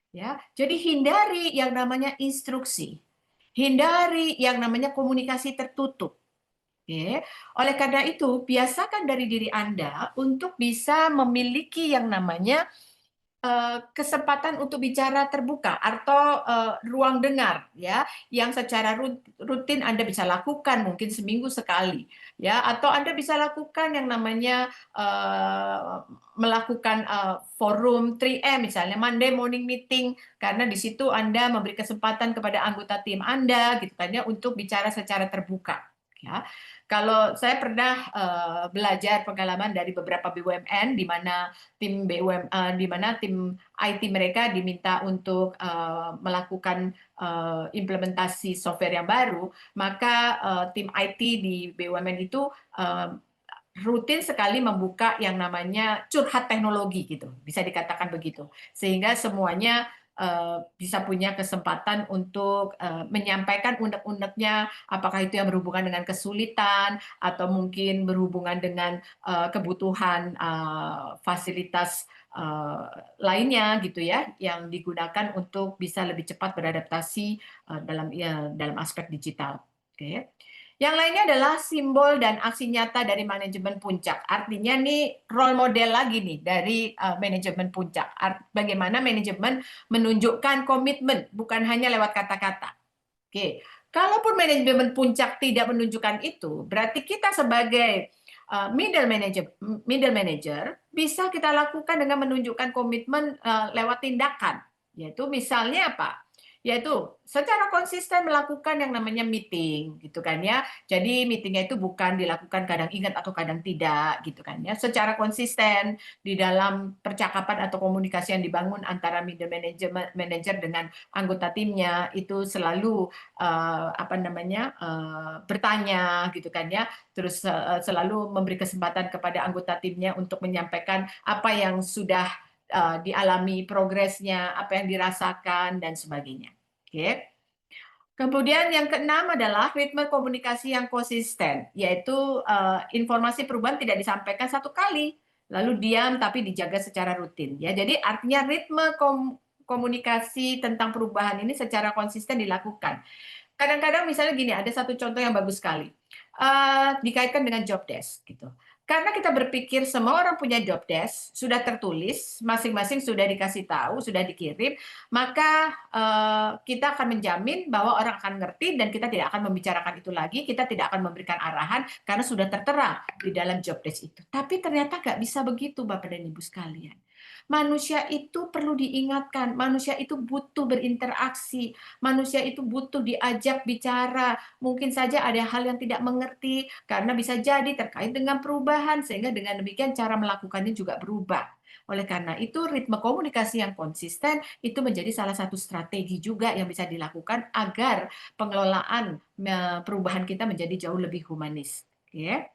Ya, jadi hindari yang namanya instruksi. Hindari yang namanya komunikasi tertutup. Oke. Oleh karena itu, biasakan dari diri Anda untuk bisa memiliki yang namanya kesempatan untuk bicara terbuka atau ruang dengar ya yang secara rutin Anda bisa lakukan mungkin seminggu sekali ya, atau Anda bisa lakukan yang namanya melakukan forum 3M misalnya Monday morning meeting, karena di situ Anda memberi kesempatan kepada anggota tim Anda gitu kan ya untuk bicara secara terbuka ya. Kalau saya pernah belajar pengalaman dari beberapa BUMN di mana tim di mana tim IT mereka diminta untuk melakukan implementasi software yang baru, maka tim IT di BUMN itu rutin sekali membuka yang namanya curhat teknologi gitu, bisa dikatakan begitu. Sehingga semuanya bisa punya kesempatan untuk menyampaikan unek-uneknya, apakah itu yang berhubungan dengan kesulitan atau mungkin berhubungan dengan kebutuhan fasilitas lainnya gitu ya, yang digunakan untuk bisa lebih cepat beradaptasi dalam aspek digital. Oke. Yang lainnya adalah simbol dan aksi nyata dari manajemen puncak. Artinya nih role model lagi nih dari manajemen puncak. Bagaimana manajemen menunjukkan komitmen, bukan hanya lewat kata-kata. Oke, kalaupun manajemen puncak tidak menunjukkan itu, berarti kita sebagai middle manager bisa kita lakukan dengan menunjukkan komitmen lewat tindakan. Yaitu misalnya apa? Yaitu secara konsisten melakukan yang namanya meeting gitu kan ya. Jadi meetingnya itu bukan dilakukan kadang ingat atau kadang tidak gitu kan ya. Secara konsisten di dalam percakapan atau komunikasi yang dibangun antara middle manager dengan anggota timnya itu selalu bertanya gitu kan ya, terus selalu memberi kesempatan kepada anggota timnya untuk menyampaikan apa yang sudah dialami progresnya, apa yang dirasakan dan sebagainya. Oke. Kemudian yang keenam adalah ritme komunikasi yang konsisten, yaitu informasi perubahan tidak disampaikan satu kali, lalu diam tapi dijaga secara rutin. Ya, jadi artinya ritme komunikasi tentang perubahan ini secara konsisten dilakukan. Kadang-kadang misalnya gini, ada satu contoh yang bagus sekali, dikaitkan dengan job desk gitu. Karena kita berpikir semua orang punya job desk, sudah tertulis, masing-masing sudah dikasih tahu, sudah dikirim, maka kita akan menjamin bahwa orang akan ngerti dan kita tidak akan membicarakan itu lagi, kita tidak akan memberikan arahan karena sudah tertera di dalam job desk itu. Tapi ternyata nggak bisa begitu, Bapak dan Ibu sekalian. Manusia itu perlu diingatkan, manusia itu butuh berinteraksi, manusia itu butuh diajak bicara. Mungkin saja ada hal yang tidak mengerti karena bisa jadi terkait dengan perubahan, sehingga dengan demikian cara melakukannya juga berubah. Oleh karena itu, ritme komunikasi yang konsisten itu menjadi salah satu strategi juga yang bisa dilakukan agar pengelolaan perubahan kita menjadi jauh lebih humanis. Oke.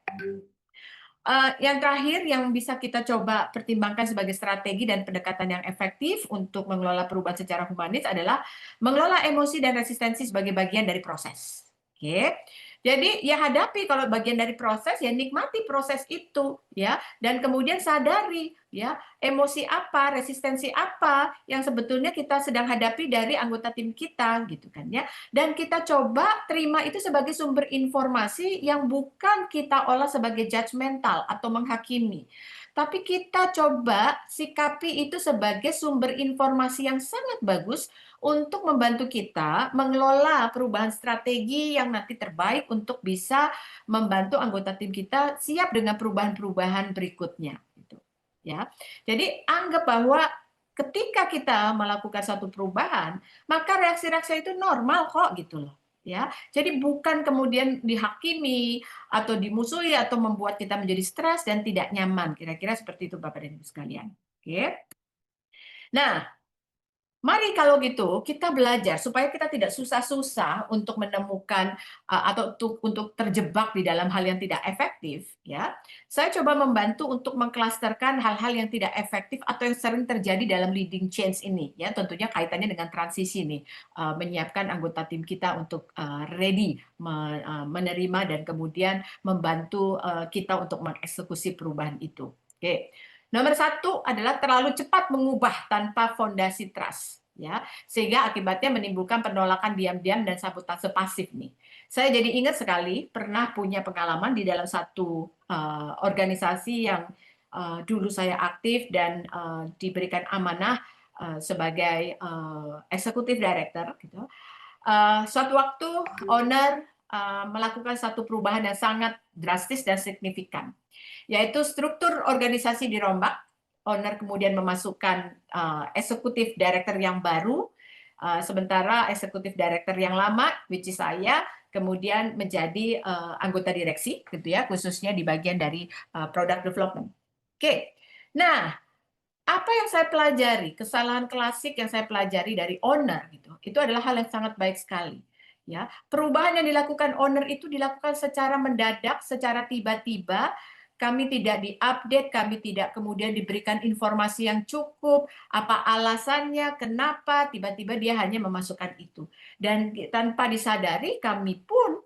Yang terakhir yang bisa kita coba pertimbangkan sebagai strategi dan pendekatan yang efektif untuk mengelola perubahan secara humanis adalah mengelola emosi dan resistensi sebagai bagian dari proses. Oke. Jadi ya hadapi kalau bagian dari proses, ya nikmati proses itu ya, dan kemudian sadari ya emosi apa, resistensi apa yang sebetulnya kita sedang hadapi dari anggota tim kita gitu kan ya. Dan kita coba terima itu sebagai sumber informasi yang bukan kita olah sebagai judgmental atau menghakimi. Tapi kita coba sikapi itu sebagai sumber informasi yang sangat bagus untuk membantu kita mengelola perubahan strategi yang nanti terbaik untuk bisa membantu anggota tim kita siap dengan perubahan-perubahan berikutnya. Gitu. Ya, jadi anggap bahwa ketika kita melakukan satu perubahan, maka reaksi-reaksi itu normal kok gitu loh. Ya, jadi bukan kemudian dihakimi atau dimusuhi atau membuat kita menjadi stres dan tidak nyaman. Kira-kira seperti itu Bapak dan Ibu sekalian. Oke. Nah, mari kalau gitu kita belajar supaya kita tidak susah-susah untuk menemukan atau untuk terjebak di dalam hal yang tidak efektif ya. Saya coba membantu untuk mengklasterkan hal-hal yang tidak efektif atau yang sering terjadi dalam leading change ini ya, tentunya kaitannya dengan transisi nih, menyiapkan anggota tim kita untuk ready menerima dan kemudian membantu kita untuk mengeksekusi perubahan itu. Oke. Nomor satu adalah terlalu cepat mengubah tanpa fondasi trust, ya, sehingga akibatnya menimbulkan penolakan diam-diam dan sabotase pasif nih. Saya jadi ingat sekali pernah punya pengalaman di dalam satu organisasi yang dulu saya aktif dan diberikan amanah sebagai eksekutif director, gitu. Suatu waktu owner melakukan satu perubahan yang sangat drastis dan signifikan, yaitu struktur organisasi dirombak. Owner kemudian memasukkan eksekutif director yang baru, sementara eksekutif director yang lama, which is saya, kemudian menjadi anggota direksi, gitu ya, khususnya di bagian dari product development. Oke, nah apa yang saya pelajari, kesalahan klasik yang saya pelajari dari owner, gitu, itu adalah hal yang sangat baik sekali. Ya, perubahan yang dilakukan owner itu dilakukan secara mendadak, secara tiba-tiba, kami tidak diupdate, kami tidak kemudian diberikan informasi yang cukup, apa alasannya, kenapa tiba-tiba dia hanya memasukkan itu. Dan tanpa disadari kami pun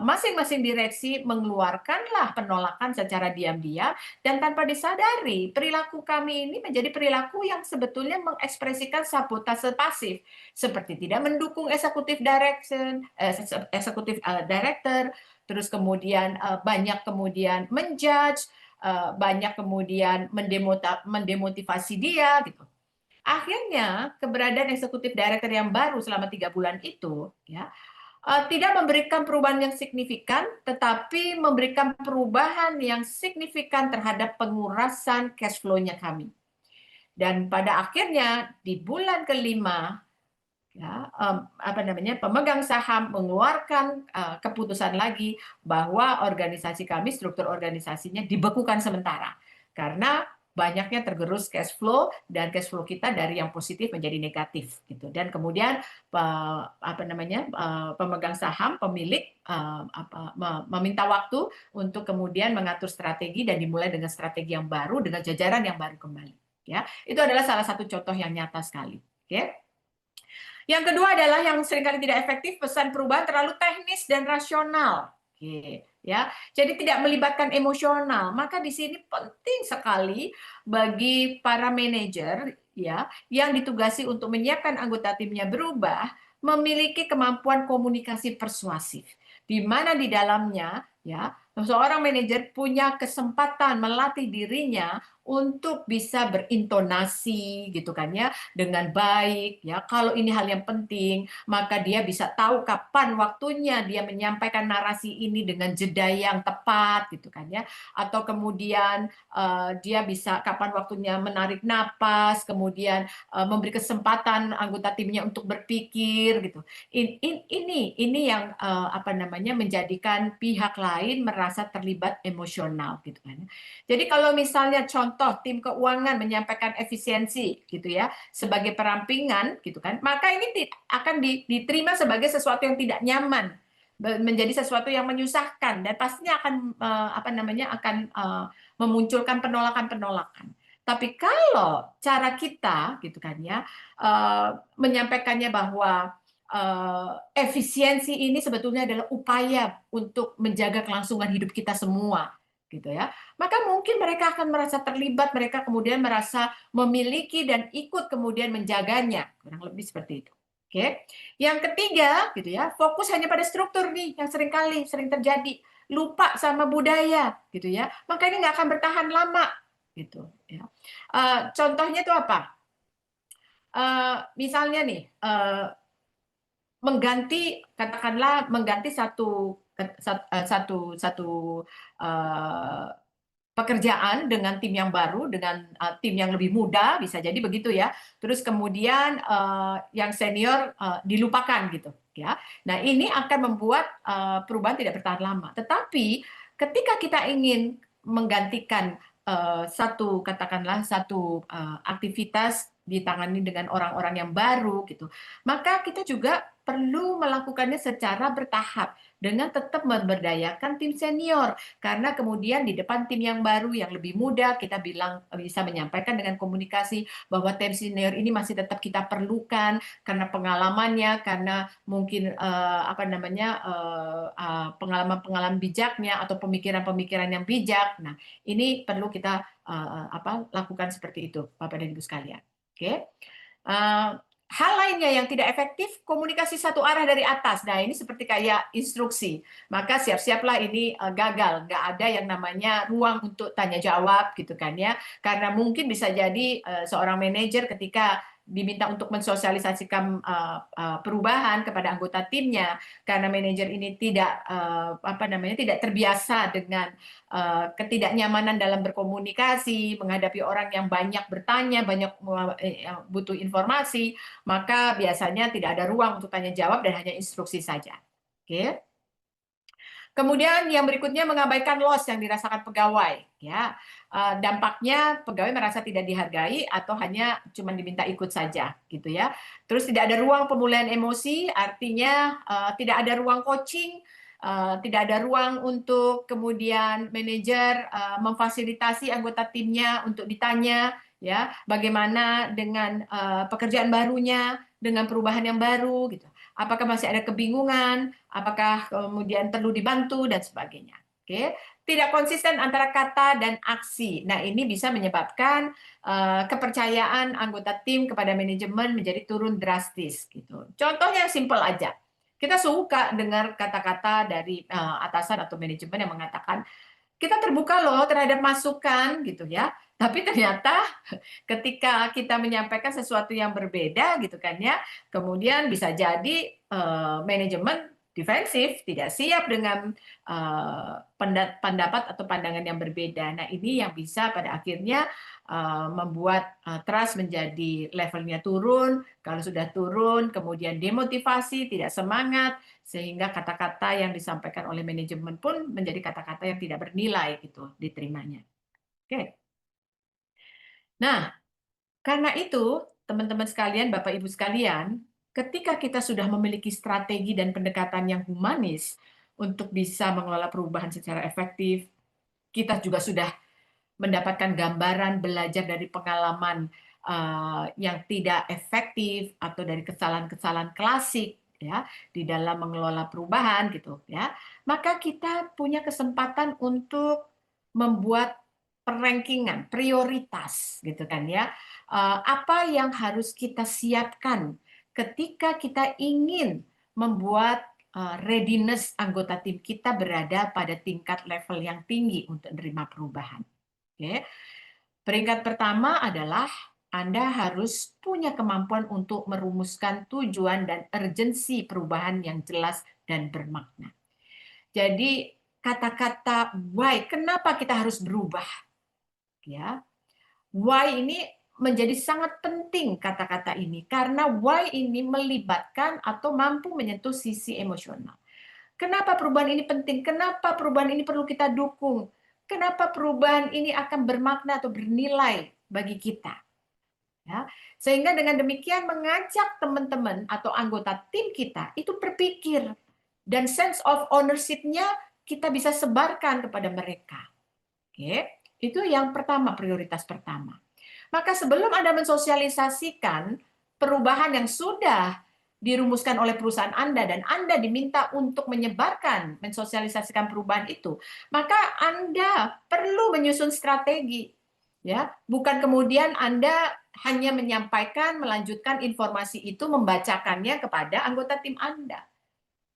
masing-masing direksi mengeluarkanlah penolakan secara diam-diam, dan tanpa disadari perilaku kami ini menjadi perilaku yang sebetulnya mengekspresikan sabotase pasif, seperti tidak mendukung executive director, terus kemudian banyak kemudian menjudge, banyak kemudian mendemotivasi dia gitu. Akhirnya keberadaan eksekutif director yang baru selama 3 bulan itu ya tidak memberikan perubahan yang signifikan, tetapi memberikan perubahan yang signifikan terhadap pengurasan cash flow-nya kami. Dan pada akhirnya di bulan kelima, ya, pemegang saham mengeluarkan keputusan lagi bahwa organisasi kami, struktur organisasinya dibekukan sementara karena banyaknya tergerus cash flow, dan cash flow kita dari yang positif menjadi negatif gitu. Dan kemudian pemegang saham, pemilik meminta waktu untuk kemudian mengatur strategi dan dimulai dengan strategi yang baru dengan jajaran yang baru kembali. Ya, itu adalah salah satu contoh yang nyata sekali. Oke. Yang kedua adalah yang seringkali tidak efektif, pesan perubahan terlalu teknis dan rasional. Oke, ya. Jadi tidak melibatkan emosional. Maka di sini penting sekali bagi para manajer ya yang ditugasi untuk menyiapkan anggota timnya berubah, memiliki kemampuan komunikasi persuasif. Di mana di dalamnya ya seorang manajer punya kesempatan melatih dirinya untuk bisa berintonasi gitu kan ya dengan baik ya. Kalau ini hal yang penting, maka dia bisa tahu kapan waktunya dia menyampaikan narasi ini dengan jeda yang tepat gitu kan ya. Atau kemudian dia bisa kapan waktunya menarik napas, kemudian memberi kesempatan anggota timnya untuk berpikir gitu. Ini yang menjadikan pihak lain merasa terlibat emosional gitu kan. Jadi kalau misalnya contoh tim keuangan menyampaikan efisiensi gitu ya sebagai perampingan gitu kan, maka ini akan diterima sebagai sesuatu yang tidak nyaman, menjadi sesuatu yang menyusahkan, dan pastinya akan memunculkan penolakan-penolakan. Tapi kalau cara kita gitu kan ya menyampaikannya bahwa efisiensi ini sebetulnya adalah upaya untuk menjaga kelangsungan hidup kita semua gitu ya, maka mungkin mereka akan merasa terlibat, mereka kemudian merasa memiliki dan ikut kemudian menjaganya, kurang lebih seperti itu. Oke. Yang ketiga gitu ya, fokus hanya pada struktur nih yang sering terjadi, lupa sama budaya gitu ya, maka ini nggak akan bertahan lama gitu ya. Contohnya itu apa? Misalnya nih mengganti satu pekerjaan dengan tim yang baru, dengan tim yang lebih muda, bisa jadi begitu ya. Terus kemudian yang senior dilupakan gitu ya. Nah, ini akan membuat perubahan tidak bertahan lama. Tetapi ketika kita ingin menggantikan satu aktivitas ditangani dengan orang-orang yang baru gitu, maka kita juga perlu melakukannya secara bertahap dengan tetap memberdayakan tim senior, karena kemudian di depan tim yang baru yang lebih muda kita bisa menyampaikan dengan komunikasi bahwa tim senior ini masih tetap kita perlukan karena pengalamannya, karena mungkin pengalaman-pengalaman bijaknya atau pemikiran-pemikiran yang bijak. Nah, ini perlu kita lakukan seperti itu, Bapak dan Ibu sekalian. Oke. Hal lainnya yang tidak efektif, komunikasi satu arah dari atas. Nah, ini seperti kayak instruksi. Maka siap-siaplah ini gagal. Nggak ada yang namanya ruang untuk tanya jawab gitu kan ya. Karena mungkin bisa jadi seorang manajer ketika diminta untuk mensosialisasikan perubahan kepada anggota timnya, karena manajer ini tidak tidak terbiasa dengan ketidaknyamanan dalam berkomunikasi, menghadapi orang yang banyak bertanya, banyak butuh informasi, maka biasanya tidak ada ruang untuk tanya jawab dan hanya instruksi saja. Oke. Kemudian yang berikutnya mengabaikan loss yang dirasakan pegawai, ya. Dampaknya pegawai merasa tidak dihargai atau hanya cuma diminta ikut saja, gitu ya. Terus tidak ada ruang pemulihan emosi, artinya tidak ada ruang coaching, tidak ada ruang untuk kemudian manajer memfasilitasi anggota timnya untuk ditanya ya bagaimana dengan pekerjaan barunya, dengan perubahan yang baru gitu. Apakah masih ada kebingungan, apakah kemudian perlu dibantu dan sebagainya. Oke, tidak konsisten antara kata dan aksi. Nah, ini bisa menyebabkan kepercayaan anggota tim kepada manajemen menjadi turun drastis gitu. Contohnya simpel aja. Kita suka dengar kata-kata dari atasan atau manajemen yang mengatakan kita terbuka loh terhadap masukan gitu ya. Tapi ternyata ketika kita menyampaikan sesuatu yang berbeda gitu kan ya, kemudian bisa jadi manajemen defensif, tidak siap dengan pendapat atau pandangan yang berbeda. Nah, ini yang bisa pada akhirnya membuat trust menjadi levelnya turun. Kalau sudah turun, kemudian demotivasi, tidak semangat, sehingga kata-kata yang disampaikan oleh manajemen pun menjadi kata-kata yang tidak bernilai gitu diterimanya. Oke. Nah, karena itu, teman-teman sekalian, Bapak Ibu sekalian, ketika kita sudah memiliki strategi dan pendekatan yang humanis untuk bisa mengelola perubahan secara efektif, kita juga sudah mendapatkan gambaran belajar dari pengalaman yang tidak efektif atau dari kesalahan-kesalahan klasik ya di dalam mengelola perubahan gitu ya. Maka kita punya kesempatan untuk membuat perankingan, prioritas gitu kan ya. Apa yang harus kita siapkan ketika kita ingin membuat readiness anggota tim kita berada pada tingkat level yang tinggi untuk menerima perubahan. Oke. Peringkat pertama adalah Anda harus punya kemampuan untuk merumuskan tujuan dan urgensi perubahan yang jelas dan bermakna. Jadi kata-kata why, kenapa kita harus berubah? Ya. Why ini menjadi sangat penting kata-kata ini karena why ini melibatkan atau mampu menyentuh sisi emosional. Kenapa perubahan ini penting? Kenapa perubahan ini perlu kita dukung? Kenapa perubahan ini akan bermakna atau bernilai bagi kita? Ya, sehingga dengan demikian mengajak teman-teman atau anggota tim kita itu berpikir dan sense of ownership-nya kita bisa sebarkan kepada mereka. Oke, itu yang pertama, prioritas pertama. Maka sebelum Anda mensosialisasikan perubahan yang sudah dirumuskan oleh perusahaan Anda dan Anda diminta untuk menyebarkan, mensosialisasikan perubahan itu, maka Anda perlu menyusun strategi. Ya, bukan kemudian Anda hanya menyampaikan, melanjutkan informasi itu, membacakannya kepada anggota tim Anda.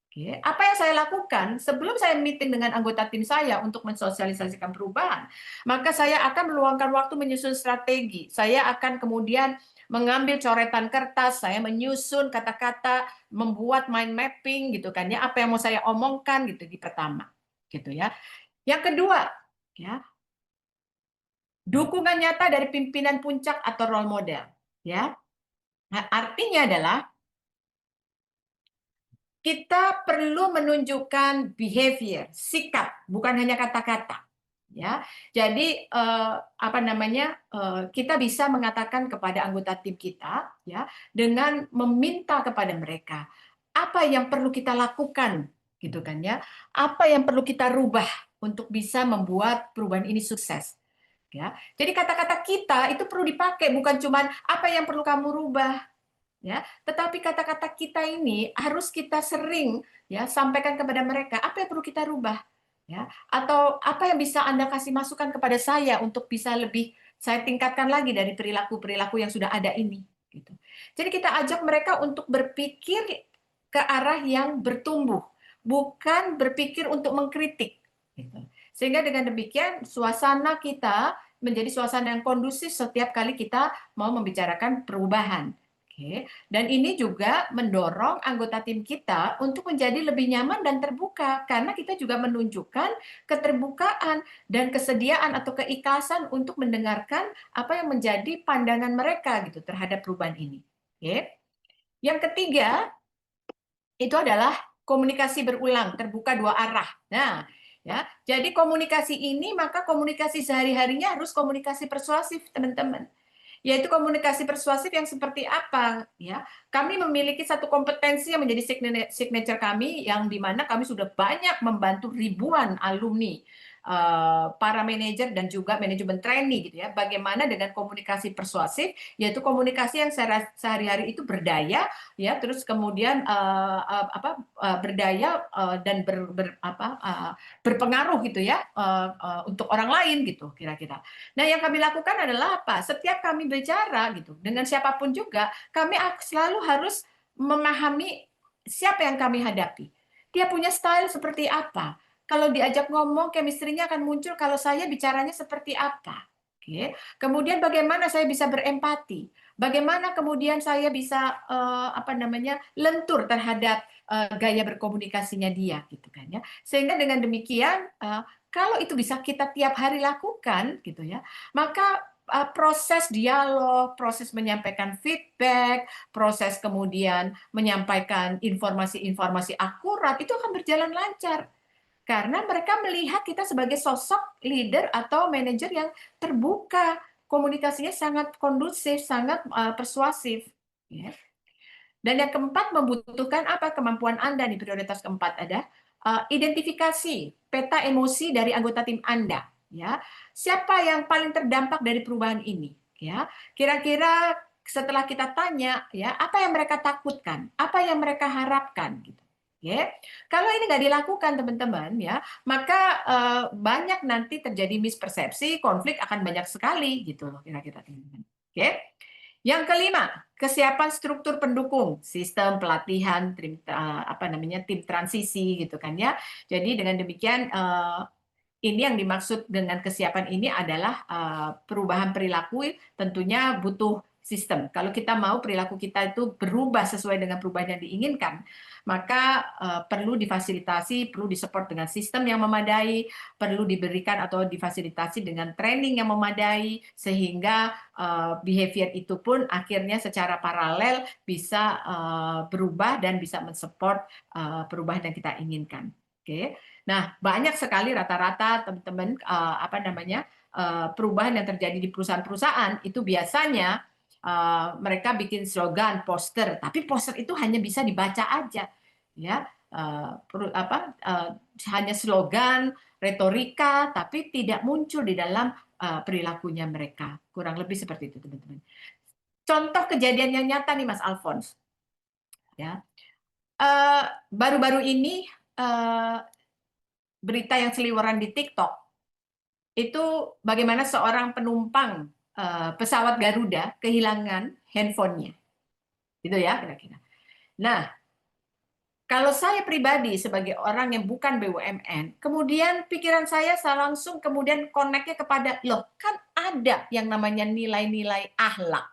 Oke, apa yang saya lakukan sebelum saya meeting dengan anggota tim saya untuk mensosialisasikan perubahan, maka saya akan meluangkan waktu menyusun strategi. Saya akan kemudian mengambil coretan kertas, saya menyusun kata-kata, membuat mind mapping gitu kan ya, apa yang mau saya omongkan gitu di pertama. Gitu ya. Yang kedua, ya, dukungan nyata dari pimpinan puncak atau role model, ya. Nah, artinya adalah kita perlu menunjukkan behavior, sikap, bukan hanya kata-kata. Ya, jadi apa namanya kita bisa mengatakan kepada anggota tim kita, ya, dengan meminta kepada mereka apa yang perlu kita lakukan, gitu kan ya, apa yang perlu kita rubah untuk bisa membuat perubahan ini sukses. Ya, jadi kata-kata kita itu perlu dipakai, bukan cuman apa yang perlu kamu rubah, ya, tetapi kata-kata kita ini harus kita sering ya sampaikan kepada mereka apa yang perlu kita rubah, ya, atau apa yang bisa Anda kasih masukan kepada saya untuk bisa lebih saya tingkatkan lagi dari perilaku-perilaku yang sudah ada ini, gitu. Jadi kita ajak mereka untuk berpikir ke arah yang bertumbuh, bukan berpikir untuk mengkritik, gitu. Sehingga dengan demikian suasana kita menjadi suasana yang kondusif setiap kali kita mau membicarakan perubahan. Oke. Dan ini juga mendorong anggota tim kita untuk menjadi lebih nyaman dan terbuka karena kita juga menunjukkan keterbukaan dan kesediaan atau keikhlasan untuk mendengarkan apa yang menjadi pandangan mereka gitu terhadap perubahan ini. Oke. Yang ketiga itu adalah komunikasi berulang, terbuka dua arah. Nah, ya, jadi komunikasi ini maka komunikasi sehari-harinya harus komunikasi persuasif, teman-teman. Yaitu komunikasi persuasif yang seperti apa, ya? kami memiliki satu kompetensi yang menjadi signature kami, yang dimana kami sudah banyak membantu ribuan alumni, para manajer dan juga manajemen trainee gitu ya. Bagaimana dengan komunikasi persuasif, yaitu komunikasi yang sehari-hari itu berdaya ya, terus kemudian berdaya dan berpengaruh gitu ya untuk orang lain gitu kira-kira. Nah, yang kami lakukan adalah apa? Setiap kami bicara gitu dengan siapapun juga, kami selalu harus memahami siapa yang kami hadapi. Dia punya style seperti apa? Kalau diajak ngomong, chemistry-nya akan muncul kalau saya bicaranya seperti apa. Oke. Kemudian bagaimana saya bisa berempati? Bagaimana kemudian saya bisa lentur terhadap gaya berkomunikasinya dia gitu kan ya. Sehingga dengan demikian kalau itu bisa kita tiap hari lakukan gitu ya, maka proses dialog, proses menyampaikan feedback, proses kemudian menyampaikan informasi-informasi akurat itu akan berjalan lancar. Karena mereka melihat kita sebagai sosok leader atau manajer yang terbuka, komunikasinya sangat kondusif, sangat persuasif. Ya. Dan yang keempat membutuhkan apa? Kemampuan Anda nih, prioritas keempat ada identifikasi peta emosi dari anggota tim Anda. Ya, siapa yang paling terdampak dari perubahan ini? Ya, kira-kira setelah kita tanya, ya apa yang mereka takutkan, apa yang mereka harapkan, gitu. Ya, kalau ini nggak dilakukan teman-teman, ya maka banyak nanti terjadi mispersepsi, konflik akan banyak sekali, gitu loh kira-kira teman-teman. Oke. Yang kelima, kesiapan struktur pendukung, sistem pelatihan, tim transisi gitu kan ya. Jadi dengan demikian ini yang dimaksud dengan kesiapan ini adalah perubahan perilaku tentunya butuh sistem. Kalau kita mau perilaku kita itu berubah sesuai dengan perubahan yang diinginkan, maka perlu difasilitasi, perlu disupport dengan sistem yang memadai, perlu diberikan atau difasilitasi dengan training yang memadai, sehingga behavior itu pun akhirnya secara paralel bisa berubah dan bisa mensupport perubahan yang kita inginkan. Oke. Nah, banyak sekali rata-rata teman-teman perubahan yang terjadi di perusahaan-perusahaan itu biasanya mereka bikin slogan, poster, tapi poster itu hanya bisa dibaca aja, ya, hanya slogan, retorika, tapi tidak muncul di dalam perilakunya mereka. Kurang lebih seperti itu, teman-teman. Contoh kejadian yang nyata nih, Mas Alphonse. Ya, baru-baru ini berita yang seliweran di TikTok itu bagaimana seorang penumpang pesawat Garuda kehilangan handphonenya, gitu ya kira-kira. Nah, kalau saya pribadi sebagai orang yang bukan BUMN, kemudian pikiran saya langsung kemudian connect-nya kepada, loh kan ada yang namanya nilai-nilai akhlak.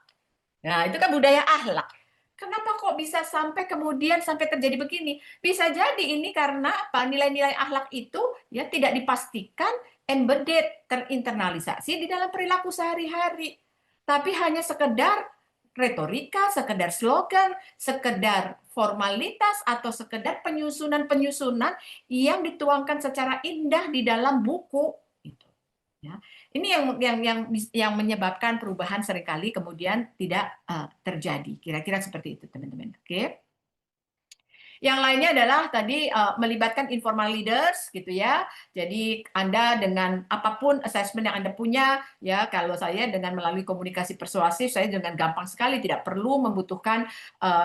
Nah, itu kan budaya akhlak. Kenapa kok bisa sampai kemudian sampai terjadi begini? Bisa jadi ini karena apa? Nilai-nilai akhlak itu ya tidak dipastikan embedded, terinternalisasi di dalam perilaku sehari-hari. Tapi hanya sekedar retorika, sekedar slogan, sekedar formalitas atau sekedar penyusunan-penyusunan yang dituangkan secara indah di dalam buku. Gitu. Ya. Ini yang menyebabkan perubahan seringkali kemudian tidak terjadi. Kira-kira seperti itu, teman-teman. Oke. Yang lainnya adalah tadi melibatkan informal leaders gitu ya. Jadi Anda dengan apapun assessment yang Anda punya ya, kalau saya dengan melalui komunikasi persuasif saya dengan gampang sekali tidak perlu membutuhkan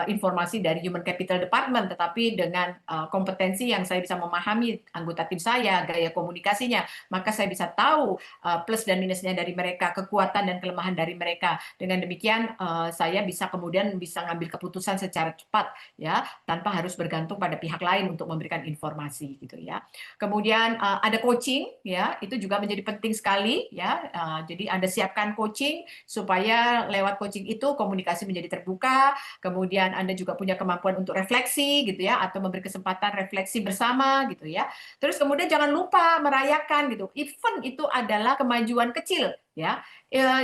informasi dari human capital department, tetapi dengan kompetensi yang saya bisa memahami anggota tim saya, gaya komunikasinya, maka saya bisa tahu plus dan minusnya dari mereka, kekuatan dan kelemahan dari mereka. Dengan demikian saya bisa kemudian bisa ngambil keputusan secara cepat ya, tanpa harus bergantung pada pihak lain untuk memberikan informasi gitu ya. Kemudian ada coaching ya, itu juga menjadi penting sekali ya. Jadi Anda siapkan coaching supaya lewat coaching itu komunikasi menjadi terbuka. Kemudian Anda juga punya kemampuan untuk refleksi gitu ya, atau memberi kesempatan refleksi bersama gitu ya. Terus kemudian jangan lupa merayakan gitu. Event itu adalah kemajuan kecil ya,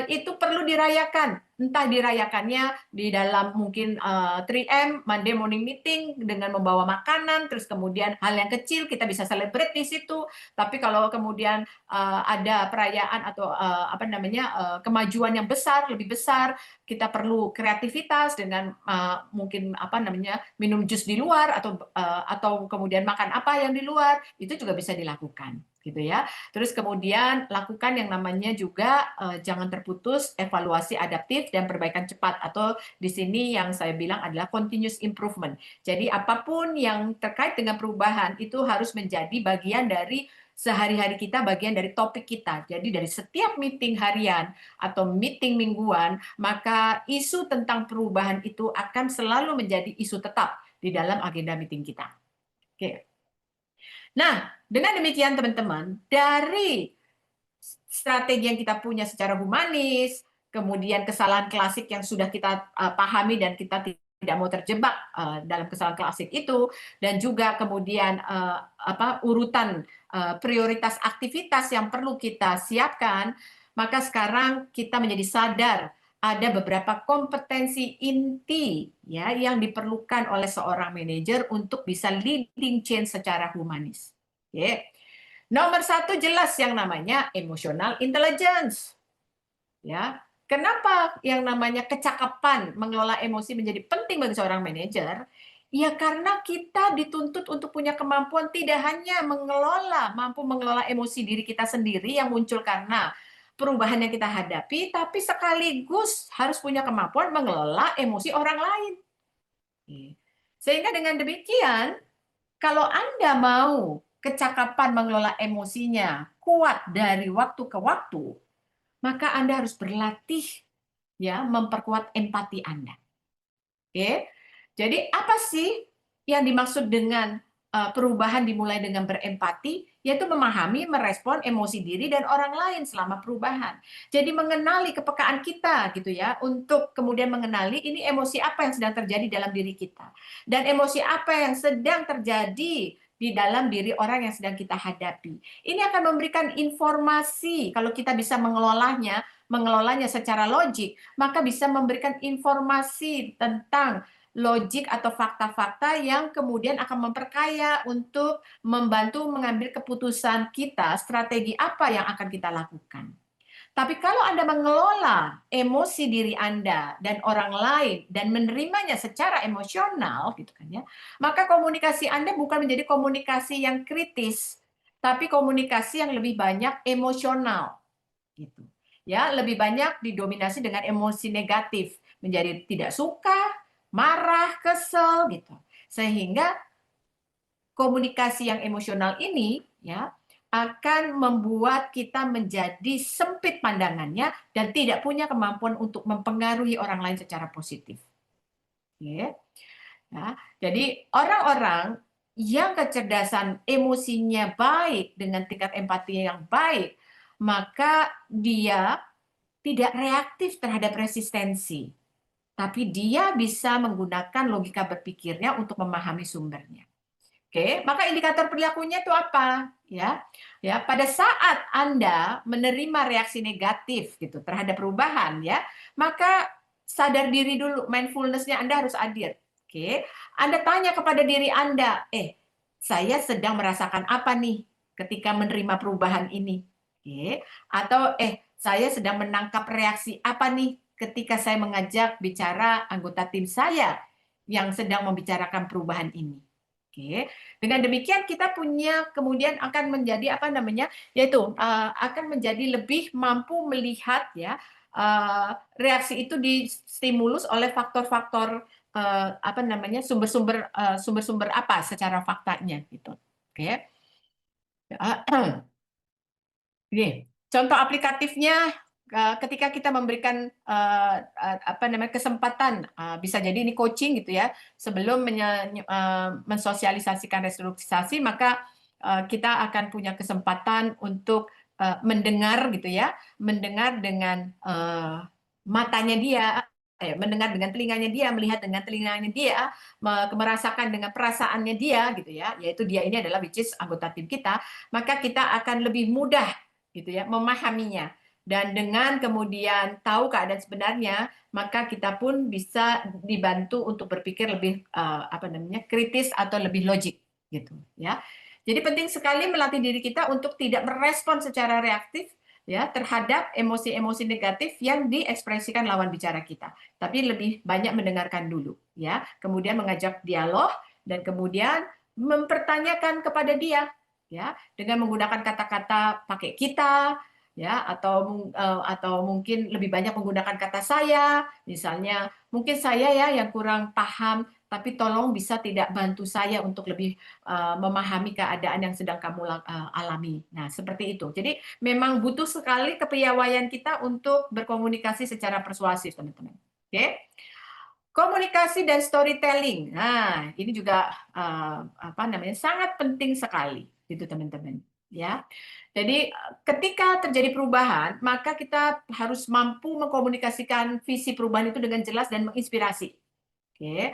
itu perlu dirayakan. Entah dirayakannya di dalam mungkin 3M Monday morning meeting dengan membawa makanan, terus kemudian hal yang kecil kita bisa celebrate di situ. Tapi kalau kemudian ada perayaan atau apa namanya kemajuan yang besar, lebih besar, kita perlu kreativitas dengan mungkin apa namanya minum jus di luar atau kemudian makan apa yang di luar, itu juga bisa dilakukan, gitu ya. Terus kemudian lakukan yang namanya juga jangan terputus evaluasi adaptif dan perbaikan cepat, atau di sini yang saya bilang adalah continuous improvement. Jadi apapun yang terkait dengan perubahan itu harus menjadi bagian dari sehari-hari kita, bagian dari topik kita. Jadi dari setiap meeting harian atau meeting mingguan, maka isu tentang perubahan itu akan selalu menjadi isu tetap di dalam agenda meeting kita. Oke. Nah, dengan demikian teman-teman, dari strategi yang kita punya secara humanis, kemudian kesalahan klasik yang sudah kita pahami dan kita tidak mau terjebak dalam kesalahan klasik itu, dan juga kemudian urutan prioritas aktivitas yang perlu kita siapkan, maka sekarang kita menjadi sadar ada beberapa kompetensi inti ya yang diperlukan oleh seorang manajer untuk bisa leading change secara humanis. Oke. Nomor satu jelas yang namanya emotional intelligence. Ya, kenapa yang namanya kecakapan mengelola emosi menjadi penting bagi seorang manajer? Ya karena kita dituntut untuk punya kemampuan tidak hanya mampu mengelola emosi diri kita sendiri yang muncul karena perubahan yang kita hadapi, tapi sekaligus harus punya kemampuan mengelola emosi orang lain. Sehingga dengan demikian, kalau Anda mau kecakapan mengelola emosinya kuat dari waktu ke waktu, maka Anda harus berlatih ya memperkuat empati Anda. Oke. Jadi apa sih yang dimaksud dengan perubahan dimulai dengan berempati, yaitu memahami, merespon emosi diri dan orang lain selama perubahan. Jadi mengenali kepekaan kita gitu ya, untuk kemudian mengenali ini emosi apa yang sedang terjadi dalam diri kita. Dan emosi apa yang sedang terjadi di dalam diri orang yang sedang kita hadapi. Ini akan memberikan informasi, kalau kita bisa mengelolanya secara logik, maka bisa memberikan informasi tentang logik atau fakta-fakta yang kemudian akan memperkaya untuk membantu mengambil keputusan kita, strategi apa yang akan kita lakukan. Tapi kalau Anda mengelola emosi diri Anda dan orang lain dan menerimanya secara emosional, gitu kan ya, maka komunikasi Anda bukan menjadi komunikasi yang kritis, tapi komunikasi yang lebih banyak emosional, gitu. Ya, lebih banyak didominasi dengan emosi negatif, menjadi tidak suka, marah, kesel gitu. Sehingga komunikasi yang emosional ini ya akan membuat kita menjadi sempit pandangannya dan tidak punya kemampuan untuk mempengaruhi orang lain secara positif. Oke. Ya, jadi orang-orang yang kecerdasan emosinya baik dengan tingkat empati yang baik, maka dia tidak reaktif terhadap resistensi, tapi dia bisa menggunakan logika berpikirnya untuk memahami sumbernya. Oke, maka indikator perilakunya itu apa? Ya, pada saat Anda menerima reaksi negatif gitu terhadap perubahan, ya, maka sadar diri dulu, mindfulness-nya Anda harus hadir. Oke, Anda tanya kepada diri Anda, saya sedang merasakan apa nih ketika menerima perubahan ini? Oke, atau saya sedang menangkap reaksi apa nih ketika saya mengajak bicara anggota tim saya yang sedang membicarakan perubahan ini. Oke, dengan demikian kita punya kemudian akan menjadi apa namanya, yaitu akan menjadi lebih mampu melihat ya reaksi itu distimulus oleh faktor-faktor apa namanya sumber-sumber apa secara faktanya gitu. Oke. Ini contoh aplikatifnya ketika kita memberikan apa namanya kesempatan, bisa jadi ini coaching gitu ya, sebelum mensosialisasikan restrukturisasi, maka kita akan punya kesempatan untuk mendengar gitu ya, mendengar dengan matanya dia, mendengar dengan telinganya dia, melihat dengan telinganya dia, merasakan dengan perasaannya dia gitu ya, yaitu dia ini adalah which is anggota tim kita, maka kita akan lebih mudah gitu ya memahaminya. Dan dengan kemudian tahu keadaan sebenarnya, maka kita pun bisa dibantu untuk berpikir lebih kritis atau lebih logik gitu ya. Jadi penting sekali melatih diri kita untuk tidak merespon secara reaktif ya terhadap emosi-emosi negatif yang diekspresikan lawan bicara kita, tapi lebih banyak mendengarkan dulu ya, kemudian mengajak dialog dan kemudian mempertanyakan kepada dia ya dengan menggunakan kata-kata pakai kita ya atau mungkin lebih banyak menggunakan kata saya, misalnya mungkin saya ya yang kurang paham, tapi tolong bisa tidak bantu saya untuk lebih memahami keadaan yang sedang kamu alami. Nah, seperti itu. Jadi memang butuh sekali kepiawaian kita untuk berkomunikasi secara persuasif, teman-teman. Oke? Komunikasi dan storytelling. Nah, ini juga sangat penting sekali, gitu teman-teman. Ya. Jadi ketika terjadi perubahan, maka kita harus mampu mengkomunikasikan visi perubahan itu dengan jelas dan menginspirasi. Oke.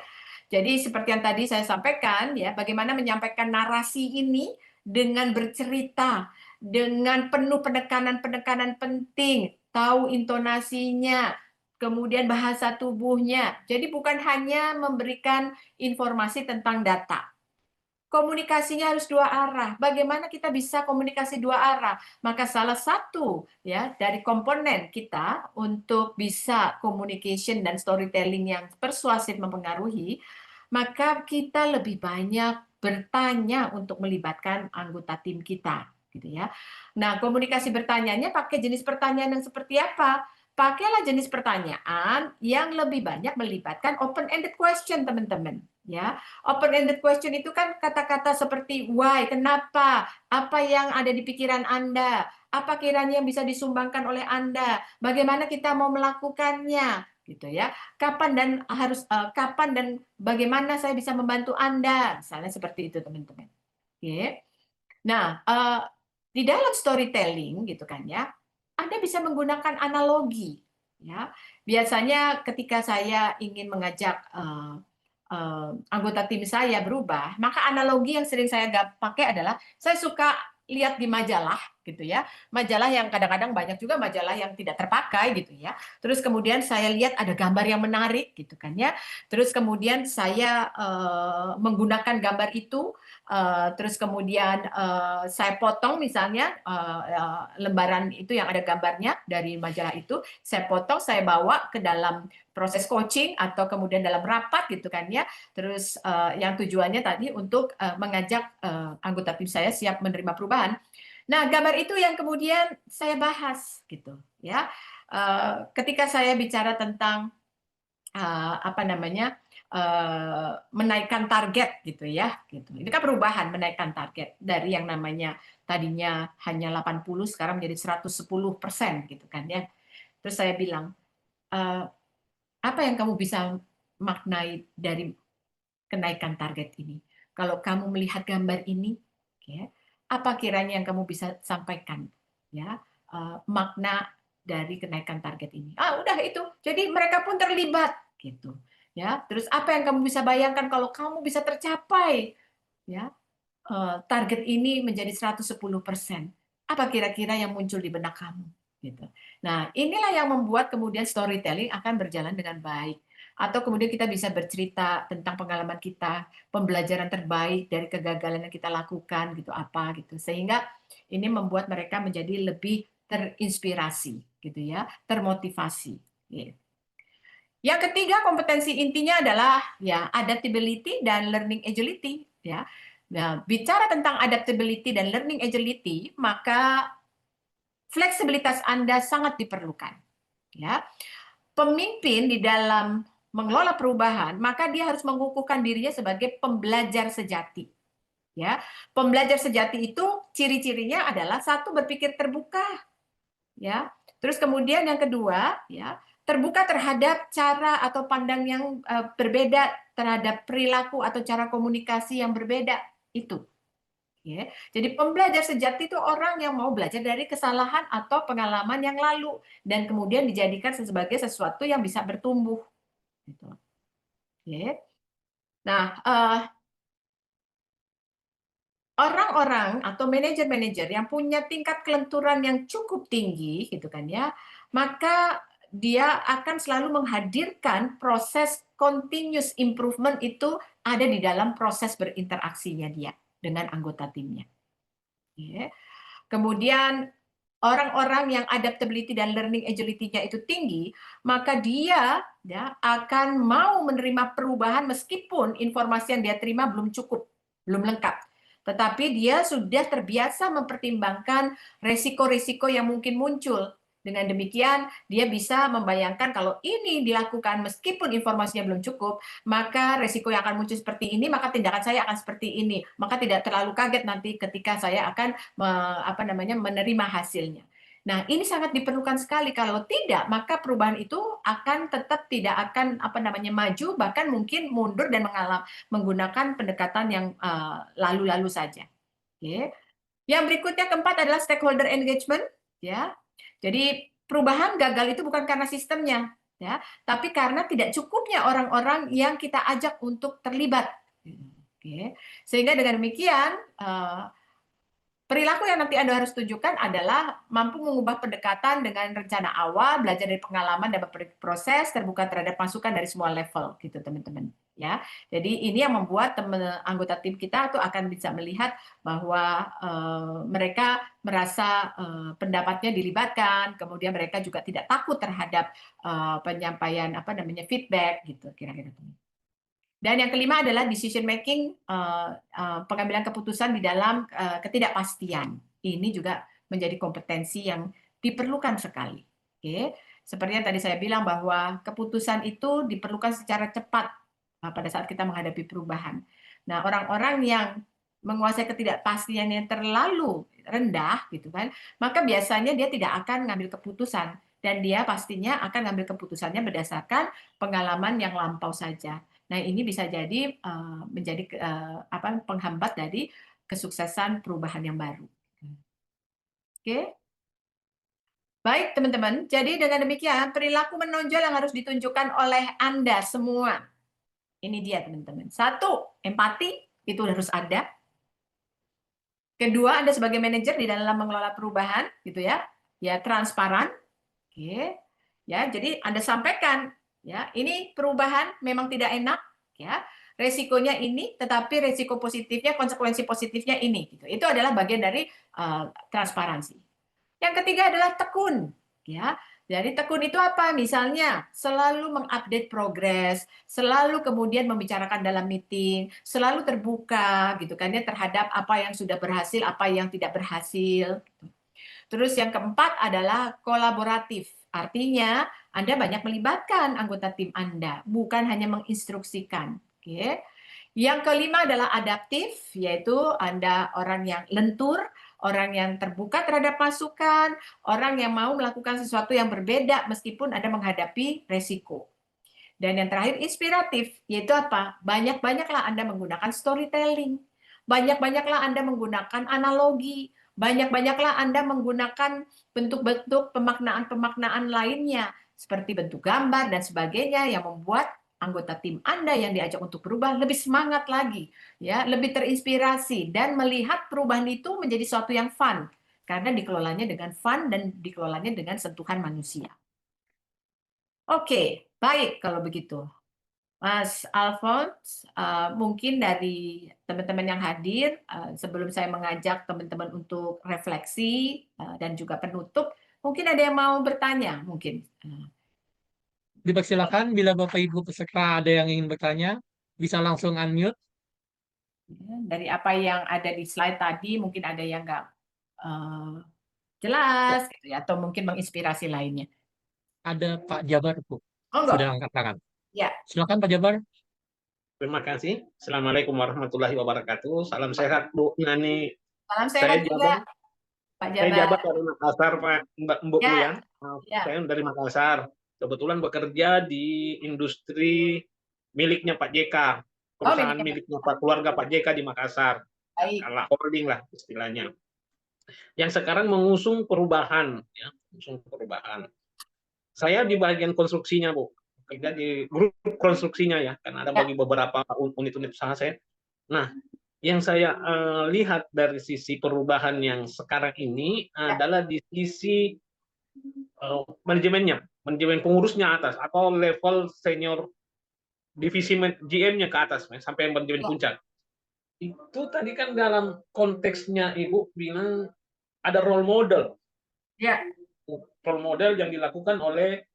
Jadi seperti yang tadi saya sampaikan ya, bagaimana menyampaikan narasi ini dengan bercerita, dengan penuh penekanan-penekanan penting, tahu intonasinya, kemudian bahasa tubuhnya. Jadi bukan hanya memberikan informasi tentang data. Komunikasinya harus dua arah. Bagaimana kita bisa komunikasi dua arah? Maka salah satu ya dari komponen kita untuk bisa communication dan storytelling yang persuasif mempengaruhi, maka kita lebih banyak bertanya untuk melibatkan anggota tim kita, gitu ya. Nah, komunikasi bertanyanya pakai jenis pertanyaan yang seperti apa? Pakailah jenis pertanyaan yang lebih banyak melibatkan open-ended question, teman-teman. Ya, open-ended question itu kan kata-kata seperti why, kenapa, apa yang ada di pikiran Anda, apa kiranya yang bisa disumbangkan oleh Anda, bagaimana kita mau melakukannya, gitu ya. Kapan dan bagaimana saya bisa membantu Anda, misalnya seperti itu, teman-teman. Oke. Nah, di dalam storytelling gitu kan ya, Anda bisa menggunakan analogi ya. Biasanya ketika saya ingin mengajak anggota tim saya berubah, maka analogi yang sering saya pakai adalah saya suka lihat di majalah gitu ya. Majalah yang kadang-kadang banyak juga majalah yang tidak terpakai gitu ya. Terus kemudian saya lihat ada gambar yang menarik gitu kan ya. Terus kemudian saya menggunakan gambar itu terus kemudian saya potong misalnya lembaran itu yang ada gambarnya dari majalah itu, saya potong, saya bawa ke dalam proses coaching atau kemudian dalam rapat gitu kan ya. Terus yang tujuannya tadi untuk mengajak anggota tim saya siap menerima perubahan. Nah, gambar itu yang kemudian saya bahas gitu ya. Ketika saya bicara tentang menaikkan target gitu ya gitu. Ini kan perubahan menaikkan target dari yang namanya tadinya hanya 80 sekarang menjadi 110% gitu kan ya. Terus saya bilang apa yang kamu bisa maknai dari kenaikan target ini? Kalau kamu melihat gambar ini, ya, apa kiranya yang kamu bisa sampaikan ya makna dari kenaikan target ini? Udah itu. Jadi mereka pun terlibat gitu. Ya, terus apa yang kamu bisa bayangkan kalau kamu bisa tercapai ya target ini menjadi 110%. Apa kira-kira yang muncul di benak kamu gitu. Nah, inilah yang membuat kemudian storytelling akan berjalan dengan baik. Atau kemudian kita bisa bercerita tentang pengalaman kita, pembelajaran terbaik dari kegagalan yang kita lakukan gitu apa gitu. Sehingga ini membuat mereka menjadi lebih terinspirasi gitu ya, termotivasi. Gitu. Yang ketiga, kompetensi intinya adalah ya adaptability dan learning agility ya. Nah, bicara tentang adaptability dan learning agility, maka fleksibilitas Anda sangat diperlukan ya. Pemimpin di dalam mengelola perubahan, maka dia harus mengukuhkan dirinya sebagai pembelajar sejati. Ya, pembelajar sejati itu ciri-cirinya adalah satu berpikir terbuka, ya. Terus kemudian yang kedua, ya, terbuka terhadap cara atau pandang yang berbeda terhadap perilaku atau cara komunikasi yang berbeda itu. Ya. Jadi pembelajar sejati itu orang yang mau belajar dari kesalahan atau pengalaman yang lalu dan kemudian dijadikan sebagai sesuatu yang bisa bertumbuh. Gitu. Ya. Nah, orang-orang atau manajer-manajer yang punya tingkat kelenturan yang cukup tinggi, gitu kan ya, maka dia akan selalu menghadirkan proses continuous improvement itu ada di dalam proses berinteraksinya dia dengan anggota timnya. Oke. Kemudian orang-orang yang adaptability dan learning agility-nya itu tinggi, maka dia ya akan mau menerima perubahan meskipun informasi yang dia terima belum cukup, belum lengkap. Tetapi dia sudah terbiasa mempertimbangkan resiko-resiko yang mungkin muncul. Dengan demikian, dia bisa membayangkan kalau ini dilakukan meskipun informasinya belum cukup, maka resiko yang akan muncul seperti ini, maka tindakan saya akan seperti ini. Maka tidak terlalu kaget nanti ketika saya akan menerima hasilnya. Nah, ini sangat diperlukan sekali. Kalau tidak, maka perubahan itu akan tetap tidak akan maju, bahkan mungkin mundur dan menggunakan pendekatan yang lalu-lalu saja. Oke. Yang berikutnya keempat adalah stakeholder engagement, ya. Jadi perubahan gagal itu bukan karena sistemnya, ya, tapi karena tidak cukupnya orang-orang yang kita ajak untuk terlibat. Oke. Sehingga dengan demikian perilaku yang nanti Anda harus tunjukkan adalah mampu mengubah pendekatan dengan rencana awal, belajar dari pengalaman dan proses, terbuka terhadap masukan dari semua level, gitu teman-teman. Ya, jadi ini yang membuat anggota tim kita tuh akan bisa melihat bahwa mereka merasa pendapatnya dilibatkan, kemudian mereka juga tidak takut terhadap penyampaian feedback, gitu kira-kira. Dan yang kelima adalah decision making, pengambilan keputusan di dalam ketidakpastian. Ini juga menjadi kompetensi yang diperlukan sekali. Oke, seperti yang tadi saya bilang bahwa keputusan itu diperlukan secara cepat pada saat kita menghadapi perubahan. Nah, orang-orang yang menguasai ketidakpastian yang terlalu rendah, gitu kan, maka biasanya dia tidak akan mengambil keputusan dan dia pastinya akan mengambil keputusannya berdasarkan pengalaman yang lampau saja. Nah, ini bisa jadi menjadi penghambat dari kesuksesan perubahan yang baru. Oke. Baik, teman-teman. Jadi dengan demikian, perilaku menonjol yang harus ditunjukkan oleh Anda semua. Ini dia, teman-teman. Satu, empati. Itu harus ada. Kedua, Anda sebagai manajer di dalam mengelola perubahan, gitu ya. Ya, transparan. Oke. Ya, jadi Anda sampaikan, ya, ini perubahan memang tidak enak, ya. Resikonya ini, tetapi resiko positifnya, konsekuensi positifnya ini. Gitu. Itu adalah bagian dari transparansi. Yang ketiga adalah tekun, ya. Jadi tekun itu apa? Misalnya selalu mengupdate progres, selalu kemudian membicarakan dalam meeting, selalu terbuka, gitu kan ya, terhadap apa yang sudah berhasil, apa yang tidak berhasil. Terus yang keempat adalah kolaboratif. Artinya Anda banyak melibatkan anggota tim Anda, bukan hanya menginstruksikan. Oke. Yang kelima adalah adaptif, yaitu Anda orang yang lentur, orang yang terbuka terhadap masukan, orang yang mau melakukan sesuatu yang berbeda meskipun Anda menghadapi resiko. Dan yang terakhir inspiratif, yaitu apa? Banyak-banyaklah Anda menggunakan storytelling, banyak-banyaklah Anda menggunakan analogi, banyak-banyaklah Anda menggunakan bentuk-bentuk pemaknaan-pemaknaan lainnya, seperti bentuk gambar dan sebagainya yang membuat anggota tim Anda yang diajak untuk berubah lebih semangat lagi, ya, lebih terinspirasi dan melihat perubahan itu menjadi sesuatu yang fun karena dikelolanya dengan fun dan dikelolanya dengan sentuhan manusia. Oke, baik kalau begitu. Mas Alphonse, mungkin dari teman-teman yang hadir, sebelum saya mengajak teman-teman untuk refleksi dan juga penutup, mungkin ada yang mau bertanya, mungkin. Dipersilakan bila Bapak Ibu peserta ada yang ingin bertanya, bisa langsung unmute. Dari apa yang ada di slide tadi, mungkin ada yang nggak jelas, gitu ya, atau mungkin menginspirasi lainnya. Ada Pak Jabar, Bu. Oh, enggak. Sudah angkat tangan. Ya. Silakan Pak Jabar. Terima kasih. Assalamualaikum warahmatullahi wabarakatuh. Salam sehat, Bu Nani. Salam sehat juga, Pak Jabar. Saya Jabar dari Makassar, Pak Mbak Ya. Muyan. Ya. Saya dari Makassar. Kebetulan bekerja di industri miliknya Pak JK. Perusahaan miliknya Pak keluarga Pak JK di Makassar. Kala holding lah istilahnya. Yang sekarang mengusung perubahan, ya, mengusung perubahan. Saya di bagian konstruksinya, Bu. Kerja di grup konstruksinya ya, karena ada bagi beberapa unit-unit usaha saya. Nah, Yang saya lihat dari sisi perubahan yang sekarang ini adalah di sisi manajemen pengurusnya atas atau level senior divisi GM-nya ke atas sampai manajemen puncak. Itu tadi kan dalam konteksnya Ibu bilang ada role model. Ya. Role model yang dilakukan oleh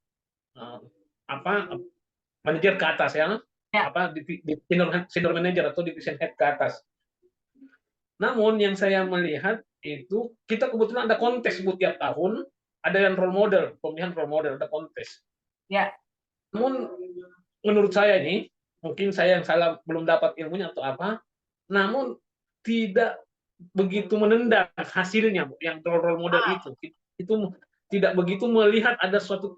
manajer ke atas ya. Di senior manager atau division head ke atas. Namun yang saya melihat itu kita kebetulan ada kontes tiap tahun, ada yang role model, pemilihan role model, ada kontes. Ya. Namun menurut saya ini, mungkin saya yang salah belum dapat ilmunya atau apa, namun tidak begitu menendang hasilnya yang role model itu tidak begitu melihat ada suatu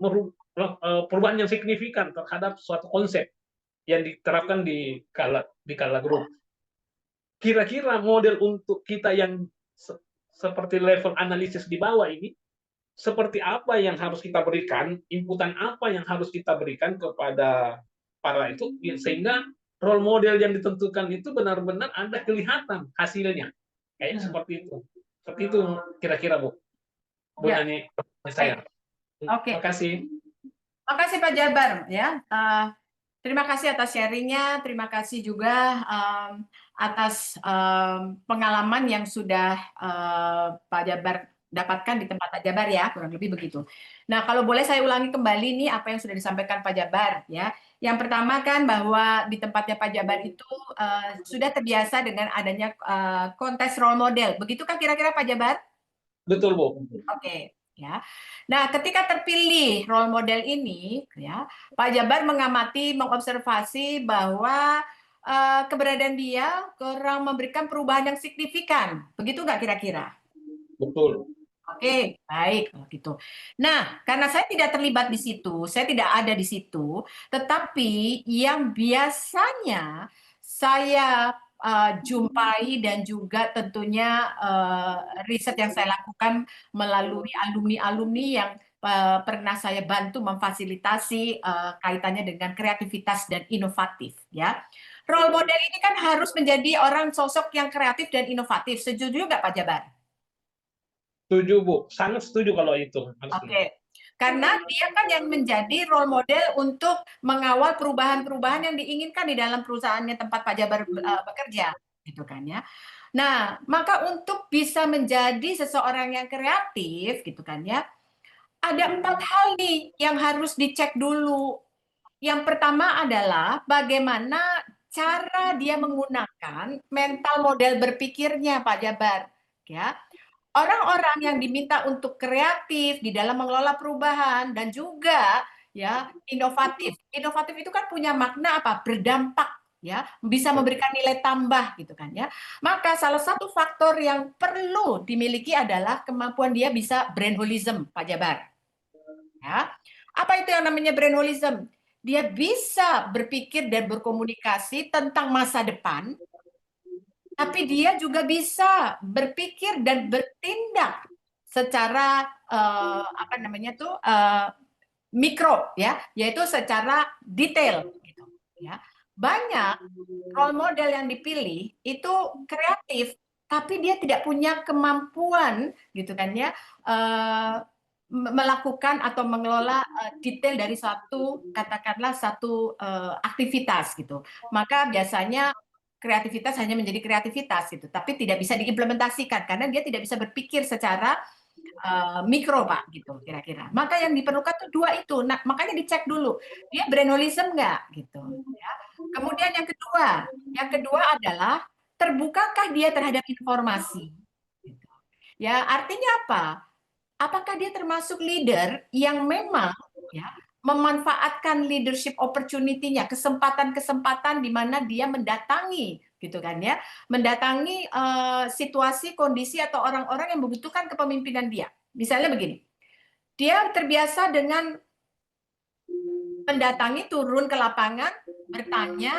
perubahan yang signifikan terhadap suatu konsep yang diterapkan di kala grup. Kira-kira model untuk kita yang seperti level analisis di bawah ini, seperti apa yang harus kita berikan, inputan apa yang harus kita berikan kepada para itu, sehingga role model yang ditentukan itu benar-benar ada kelihatan hasilnya. Kayaknya seperti itu. Seperti itu kira-kira, Bu. Bu Nani, saya. Oke. Terima kasih. Terima kasih Pak Jabar ya. Terima kasih atas sharingnya, terima kasih juga atas pengalaman yang sudah Pak Jabar dapatkan di tempat Pak Jabar ya, kurang lebih begitu. Nah, kalau boleh saya ulangi kembali nih apa yang sudah disampaikan Pak Jabar ya. Yang pertama kan bahwa di tempatnya Pak Jabar itu sudah terbiasa dengan adanya kontes role model. Begitukah kira-kira Pak Jabar? Betul, Bu. Oke. Ya. Nah, ketika terpilih role model ini, ya, Pak Jabar mengamati, mengobservasi bahwa keberadaan dia kurang memberikan perubahan yang signifikan. Begitu nggak kira-kira? Betul. Oke, baik gitu. Nah, karena saya tidak terlibat di situ, saya tidak ada di situ, tetapi yang biasanya saya jumpai dan juga tentunya riset yang saya lakukan melalui alumni-alumni yang pernah saya bantu memfasilitasi kaitannya dengan kreativitas dan inovatif, ya. Role model ini kan harus menjadi orang sosok yang kreatif dan inovatif. Setuju nggak Pak Jabar? Setuju, Bu. Sangat setuju kalau itu. Oke. Karena dia kan yang menjadi role model untuk mengawal perubahan-perubahan yang diinginkan di dalam perusahaannya tempat Pak Jabar bekerja, gitu kan ya. Nah, maka untuk bisa menjadi seseorang yang kreatif, gitu kan ya, ada 4 hal nih yang harus dicek dulu. Yang pertama adalah bagaimana cara dia menggunakan mental model berpikirnya Pak Jabar, ya. Orang-orang yang diminta untuk kreatif di dalam mengelola perubahan dan juga ya inovatif. Inovatif itu kan punya makna apa? Berdampak ya, bisa memberikan nilai tambah gitu kan ya. Maka salah satu faktor yang perlu dimiliki adalah kemampuan dia bisa brainholism, Pak Jabar. Ya. Apa itu yang namanya brainholism? Dia bisa berpikir dan berkomunikasi tentang masa depan, tapi dia juga bisa berpikir dan bertindak secara apa namanya tuh mikro ya, yaitu secara detail gitu ya. Banyak role model yang dipilih itu kreatif tapi dia tidak punya kemampuan gitu kan ya melakukan atau mengelola detail dari satu katakanlah satu aktivitas gitu. Maka biasanya kreativitas hanya menjadi kreativitas gitu, tapi tidak bisa diimplementasikan karena dia tidak bisa berpikir secara mikro Pak gitu kira-kira. Maka yang diperlukan tuh 2 itu. Nah, makanya dicek dulu dia brainholism nggak gitu ya. Kemudian yang kedua adalah terbukakah dia terhadap informasi gitu. Ya, artinya apa? Apakah dia termasuk leader yang memang ya memanfaatkan leadership opportunity-nya, kesempatan-kesempatan di mana dia mendatangi gitu kan ya, mendatangi situasi, kondisi atau orang-orang yang membutuhkan kepemimpinan dia. Misalnya begini, dia terbiasa dengan mendatangi, turun ke lapangan, bertanya,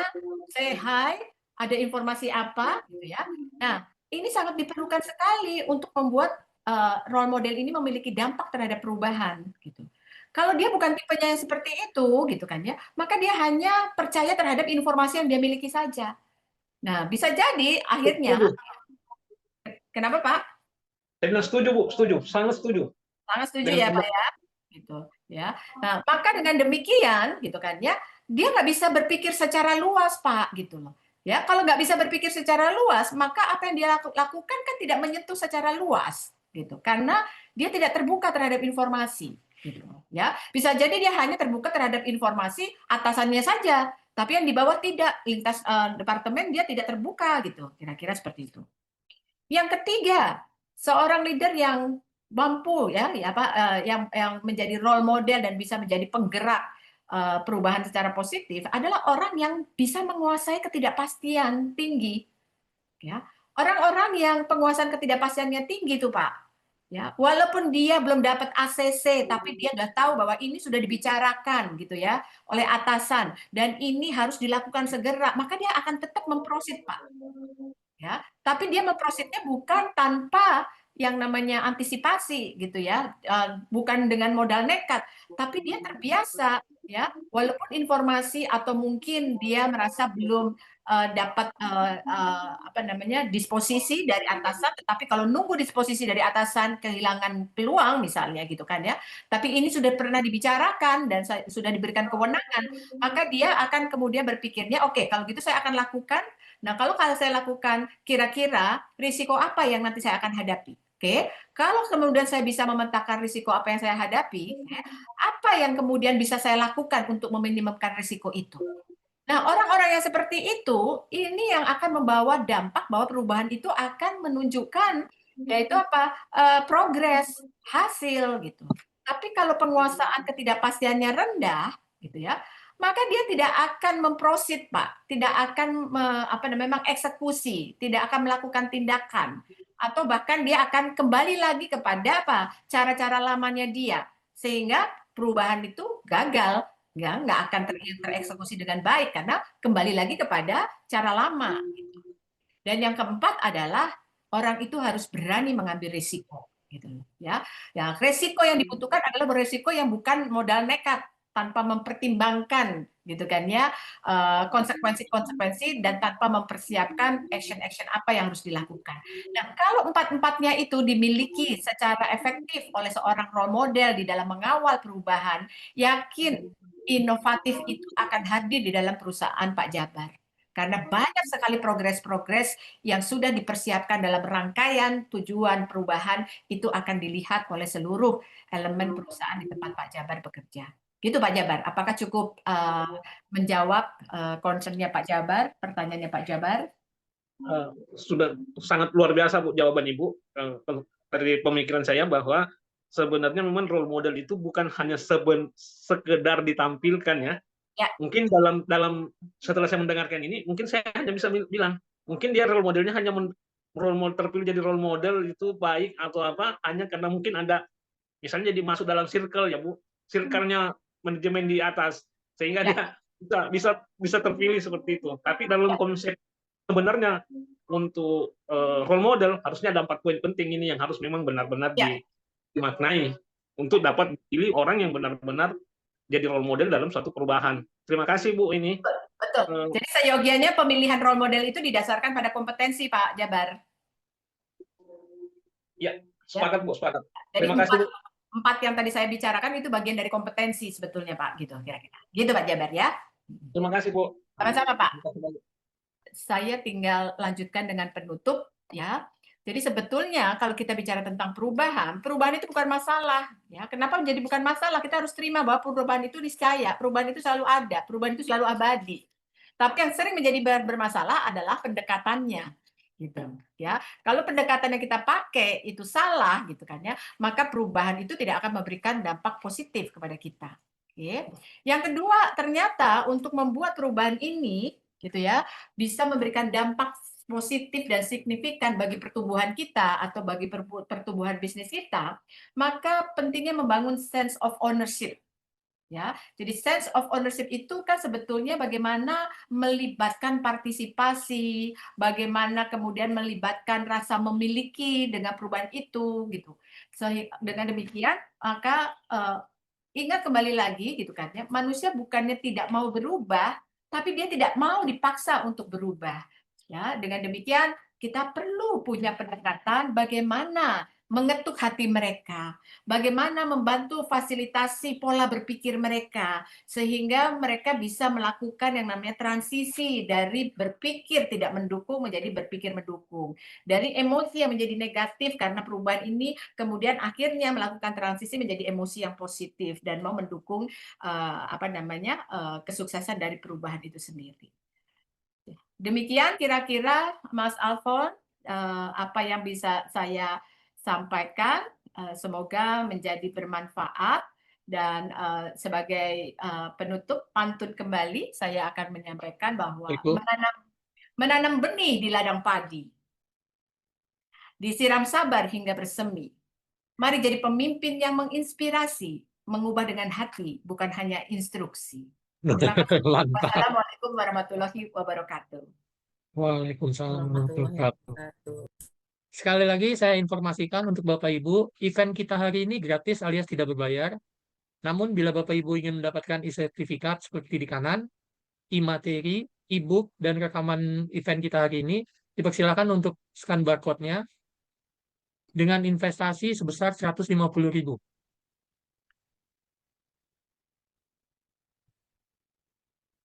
say hi, ada informasi apa, gitu ya. Nah, ini sangat diperlukan sekali untuk membuat role model ini memiliki dampak terhadap perubahan, gitu. Kalau dia bukan tipenya yang seperti itu, gitu kan ya, maka dia hanya percaya terhadap informasi yang dia miliki saja. Nah, bisa jadi akhirnya, kenapa Pak? Saya bilang setuju Bu, setuju, sangat setuju. Sangat setuju ya Pak ya, gitu ya. Nah, maka dengan demikian, gitu kan ya, dia nggak bisa berpikir secara luas Pak, gitu loh. Ya, kalau nggak bisa berpikir secara luas, maka apa yang dia lakukan kan tidak menyentuh secara luas, gitu. Karena dia tidak terbuka terhadap informasi, gitu. Ya, bisa jadi dia hanya terbuka terhadap informasi atasannya saja, tapi yang di bawah tidak, lintas departemen dia tidak terbuka, gitu. Kira-kira seperti itu. Yang ketiga, seorang leader yang mampu yang menjadi role model dan bisa menjadi penggerak perubahan secara positif adalah orang yang bisa menguasai ketidakpastian tinggi, ya. Orang-orang yang penguasaan ketidakpastiannya tinggi tuh Pak, ya, walaupun dia belum dapat ACC tapi dia udah tahu bahwa ini sudah dibicarakan gitu ya oleh atasan dan ini harus dilakukan segera, maka dia akan tetap memproses Pak, ya. Tapi dia memprosesnya bukan tanpa yang namanya antisipasi gitu ya, bukan dengan modal nekat, tapi dia terbiasa ya, walaupun informasi atau mungkin dia merasa belum dapat disposisi dari atasan, tetapi kalau nunggu disposisi dari atasan kehilangan peluang misalnya gitu kan ya, tapi ini sudah pernah dibicarakan dan sudah diberikan kewenangan, maka dia akan kemudian berpikirnya oke, kalau gitu saya akan lakukan. Nah, kalau saya lakukan, kira-kira risiko apa yang nanti saya akan hadapi? Oke, kalau kemudian saya bisa memetakan risiko apa yang saya hadapi, apa yang kemudian bisa saya lakukan untuk meminimumkan risiko itu? Nah, orang-orang yang seperti itu, ini yang akan membawa dampak bahwa perubahan itu akan menunjukkan, yaitu apa? Progres, hasil gitu. Tapi kalau penguasaan ketidakpastiannya rendah, gitu ya, maka dia tidak akan memprosit, Pak, tidak akan mengeksekusi, tidak akan melakukan tindakan, atau bahkan dia akan kembali lagi kepada apa? Cara-cara lamanya dia, sehingga perubahan itu gagal, ya, nggak akan tereksekusi dengan baik karena kembali lagi kepada cara lama. Gitu. Dan yang keempat adalah orang itu harus berani mengambil risiko, gitu ya. Ya, risiko yang dibutuhkan adalah berisiko yang bukan modal nekat tanpa mempertimbangkan, gitu kan ya, konsekuensi-konsekuensi dan tanpa mempersiapkan action-action apa yang harus dilakukan. Nah, kalau empat-empatnya itu dimiliki secara efektif oleh seorang role model di dalam mengawal perubahan, yakin inovatif itu akan hadir di dalam perusahaan Pak Jabar. Karena banyak sekali progres-progres yang sudah dipersiapkan dalam rangkaian tujuan perubahan itu akan dilihat oleh seluruh elemen perusahaan di tempat Pak Jabar bekerja. Gitu Pak Jabar. Apakah cukup menjawab concern-nya Pak Jabar, pertanyaannya Pak Jabar? Sudah sangat luar biasa Bu jawaban Ibu. Dari pemikiran saya bahwa sebenarnya memang role model itu bukan hanya sekedar ditampilkan ya. Ya. Mungkin dalam setelah saya mendengarkan ini, mungkin saya hanya bisa bilang, mungkin dia role modelnya hanya role model terpilih jadi role model itu baik atau apa hanya karena mungkin ada misalnya jadi masuk dalam circle ya Bu, circle-nya manajemen di atas sehingga dia bisa terpilih seperti itu. Tapi dalam konsep sebenarnya untuk role model harusnya ada 4 poin penting ini yang harus memang benar-benar dimaknai untuk dapat dipilih orang yang benar-benar jadi role model dalam suatu perubahan. Terima kasih Bu ini. Betul. Jadi seyogianya pemilihan role model itu didasarkan pada kompetensi Pak Jabar. Ya, sepakat Bu, sepakat. Jadi Terima kasih Bu. 4 yang tadi saya bicarakan itu bagian dari kompetensi sebetulnya Pak, gitu kira-kira. Gitu Pak Jabar ya. Terima kasih Bu. Sama-sama Pak. Saya tinggal lanjutkan dengan penutup ya. Jadi sebetulnya kalau kita bicara tentang perubahan itu bukan masalah ya. Kenapa menjadi bukan masalah? Kita harus terima bahwa perubahan itu niscaya, perubahan itu selalu ada, perubahan itu selalu abadi. Tapi yang sering menjadi bermasalah adalah pendekatannya. Gitu ya. Kalau pendekatan yang kita pakai itu salah gitu kan ya, maka perubahan itu tidak akan memberikan dampak positif kepada kita. Oke. Yang kedua, ternyata untuk membuat perubahan ini gitu ya, bisa memberikan dampak positif dan signifikan bagi pertumbuhan kita atau bagi pertumbuhan bisnis kita, maka pentingnya membangun sense of ownership. Ya, jadi sense of ownership itu kan sebetulnya bagaimana melibatkan partisipasi, bagaimana kemudian melibatkan rasa memiliki dengan perubahan itu, gitu. So, dengan demikian, maka ingat kembali lagi, gitu kan ya, manusia bukannya tidak mau berubah, tapi dia tidak mau dipaksa untuk berubah. Ya, dengan demikian kita perlu punya pendekatan bagaimana mengetuk hati mereka, bagaimana membantu fasilitasi pola berpikir mereka, sehingga mereka bisa melakukan yang namanya transisi dari berpikir tidak mendukung menjadi berpikir mendukung. Dari emosi yang menjadi negatif karena perubahan ini, kemudian akhirnya melakukan transisi menjadi emosi yang positif dan mau mendukung kesuksesan dari perubahan itu sendiri. Demikian kira-kira Mas Alfon, apa yang bisa saya sampaikan. Semoga menjadi bermanfaat dan sebagai penutup pantun kembali saya akan menyampaikan bahwa menanam benih di ladang padi, disiram sabar hingga bersemi. Mari jadi pemimpin yang menginspirasi, mengubah dengan hati, bukan hanya instruksi. Terima kasih. Wassalamualaikum warahmatullahi wabarakatuh. Waalaikumsalam warahmatullahi wabarakatuh. Sekali lagi saya informasikan untuk Bapak Ibu, event kita hari ini gratis alias tidak berbayar. Namun bila Bapak Ibu ingin mendapatkan e-sertifikat seperti di kanan, e-materi, e-book, dan rekaman event kita hari ini, dipersilakan untuk scan barcode-nya dengan investasi sebesar 150.000.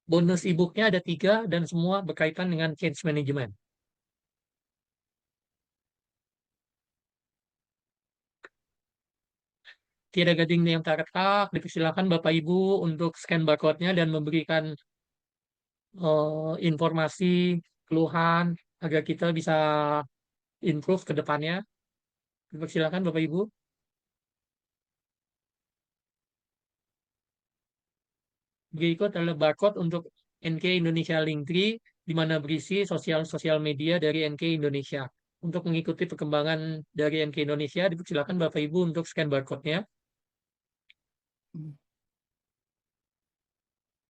Bonus e-booknya ada 3 dan semua berkaitan dengan change management. Tiada gading yang tak retak, dipersilakan Bapak Ibu untuk scan barcode-nya dan memberikan informasi, keluhan, agar kita bisa improve ke depannya. Dipersilakan Bapak Ibu. Berikut adalah barcode untuk NK Indonesia Linktree, di mana berisi sosial media dari NK Indonesia. Untuk mengikuti perkembangan dari NK Indonesia, dipersilakan Bapak Ibu untuk scan barcode-nya.